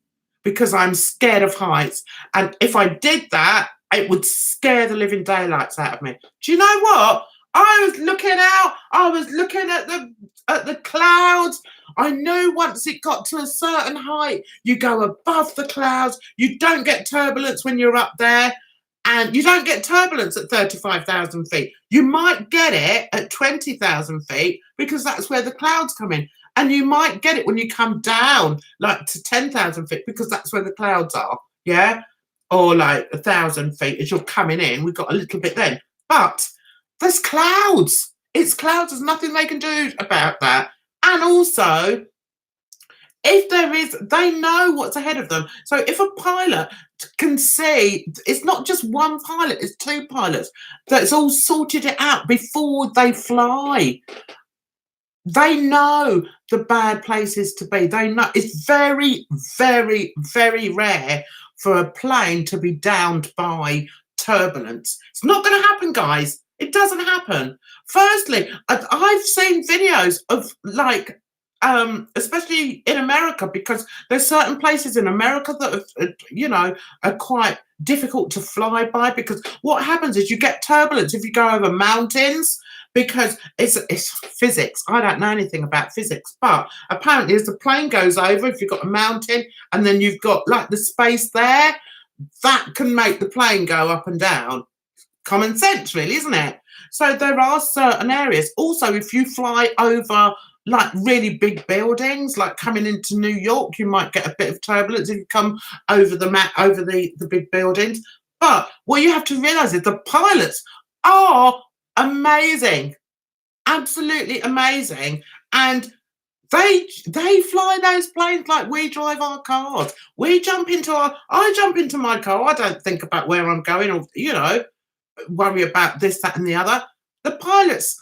because I'm scared of heights. And if I did that, it would scare the living daylights out of me. Do you know what? I was looking out. I was looking at the clouds. I knew once it got to a certain height, you go above the clouds. You don't get turbulence when you're up there. And you don't get turbulence at 35,000 feet. You might get it at 20,000 feet because that's where the clouds come in. And you might get it when you come down like to 10,000 feet because that's where the clouds are. Yeah. Or like 1,000 feet as you're coming in. We've got a little bit then. But there's clouds. It's clouds. There's nothing they can do about that. And also, if there is, they know what's ahead of them. So if a pilot can see, it's not just one pilot, it's 2 pilots that's all sorted it out before they fly. They know the bad places to be. They know it's very, very, very rare for a plane to be downed by turbulence. It's not going to happen, guys. It doesn't happen. Firstly, I've seen videos of like, especially in America, because there's certain places in America that are, you know, are quite difficult to fly by because what happens is you get turbulence if you go over mountains because it's physics. I don't know anything about physics, but apparently as the plane goes over, if you've got a mountain and then you've got like the space there, that can make the plane go up and down. Common sense, really, isn't it? So there are certain areas. Also, if you fly over like really big buildings, like coming into New York, you might get a bit of turbulence if you come over the big buildings. But what you have to realize is the pilots are amazing, absolutely amazing, and they fly those planes like we drive our cars. I jump into my car. I don't think about where I'm going or, you know, worry about this, that, and the other. The pilots,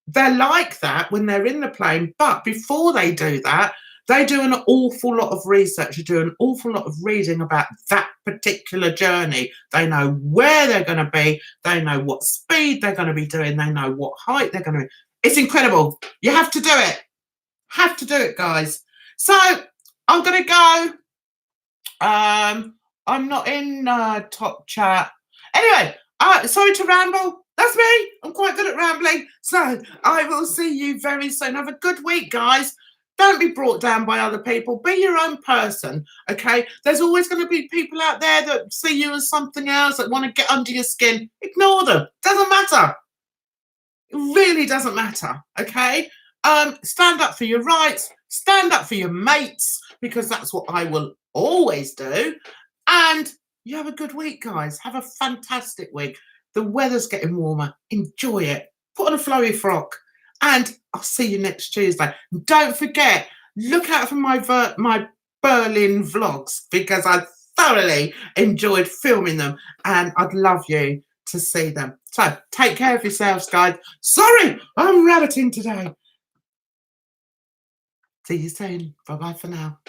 they're like that when they're in the plane, but before they do that, they do an awful lot of research. They do an awful lot of reading about that particular journey. They know where they're going to be. They know what speed they're going to be doing. They know what height they're going to be. It's incredible. You have to do it. Have to do it, guys. So I'm going to go. I'm not in top chat. Anyway, sorry to ramble. That's me. I'm quite good at rambling. So I will see you very soon. Have a good week, guys. Don't be brought down by other people. Be your own person, okay? There's always going to be people out there that see you as something else, that want to get under your skin. Ignore them. Doesn't matter. It really doesn't matter, okay? Stand up for your rights. Stand up for your mates, because that's what I will always do. And you have a good week, guys. Have a fantastic week. The weather's getting warmer. Enjoy it. Put on a flowy frock. And I'll see you next Tuesday. And don't forget, look out for my Berlin vlogs, because I thoroughly enjoyed filming them and I'd love you to see them. So take care of yourselves, guys. Sorry, I'm rabbiting today. See you soon. Bye-bye for now.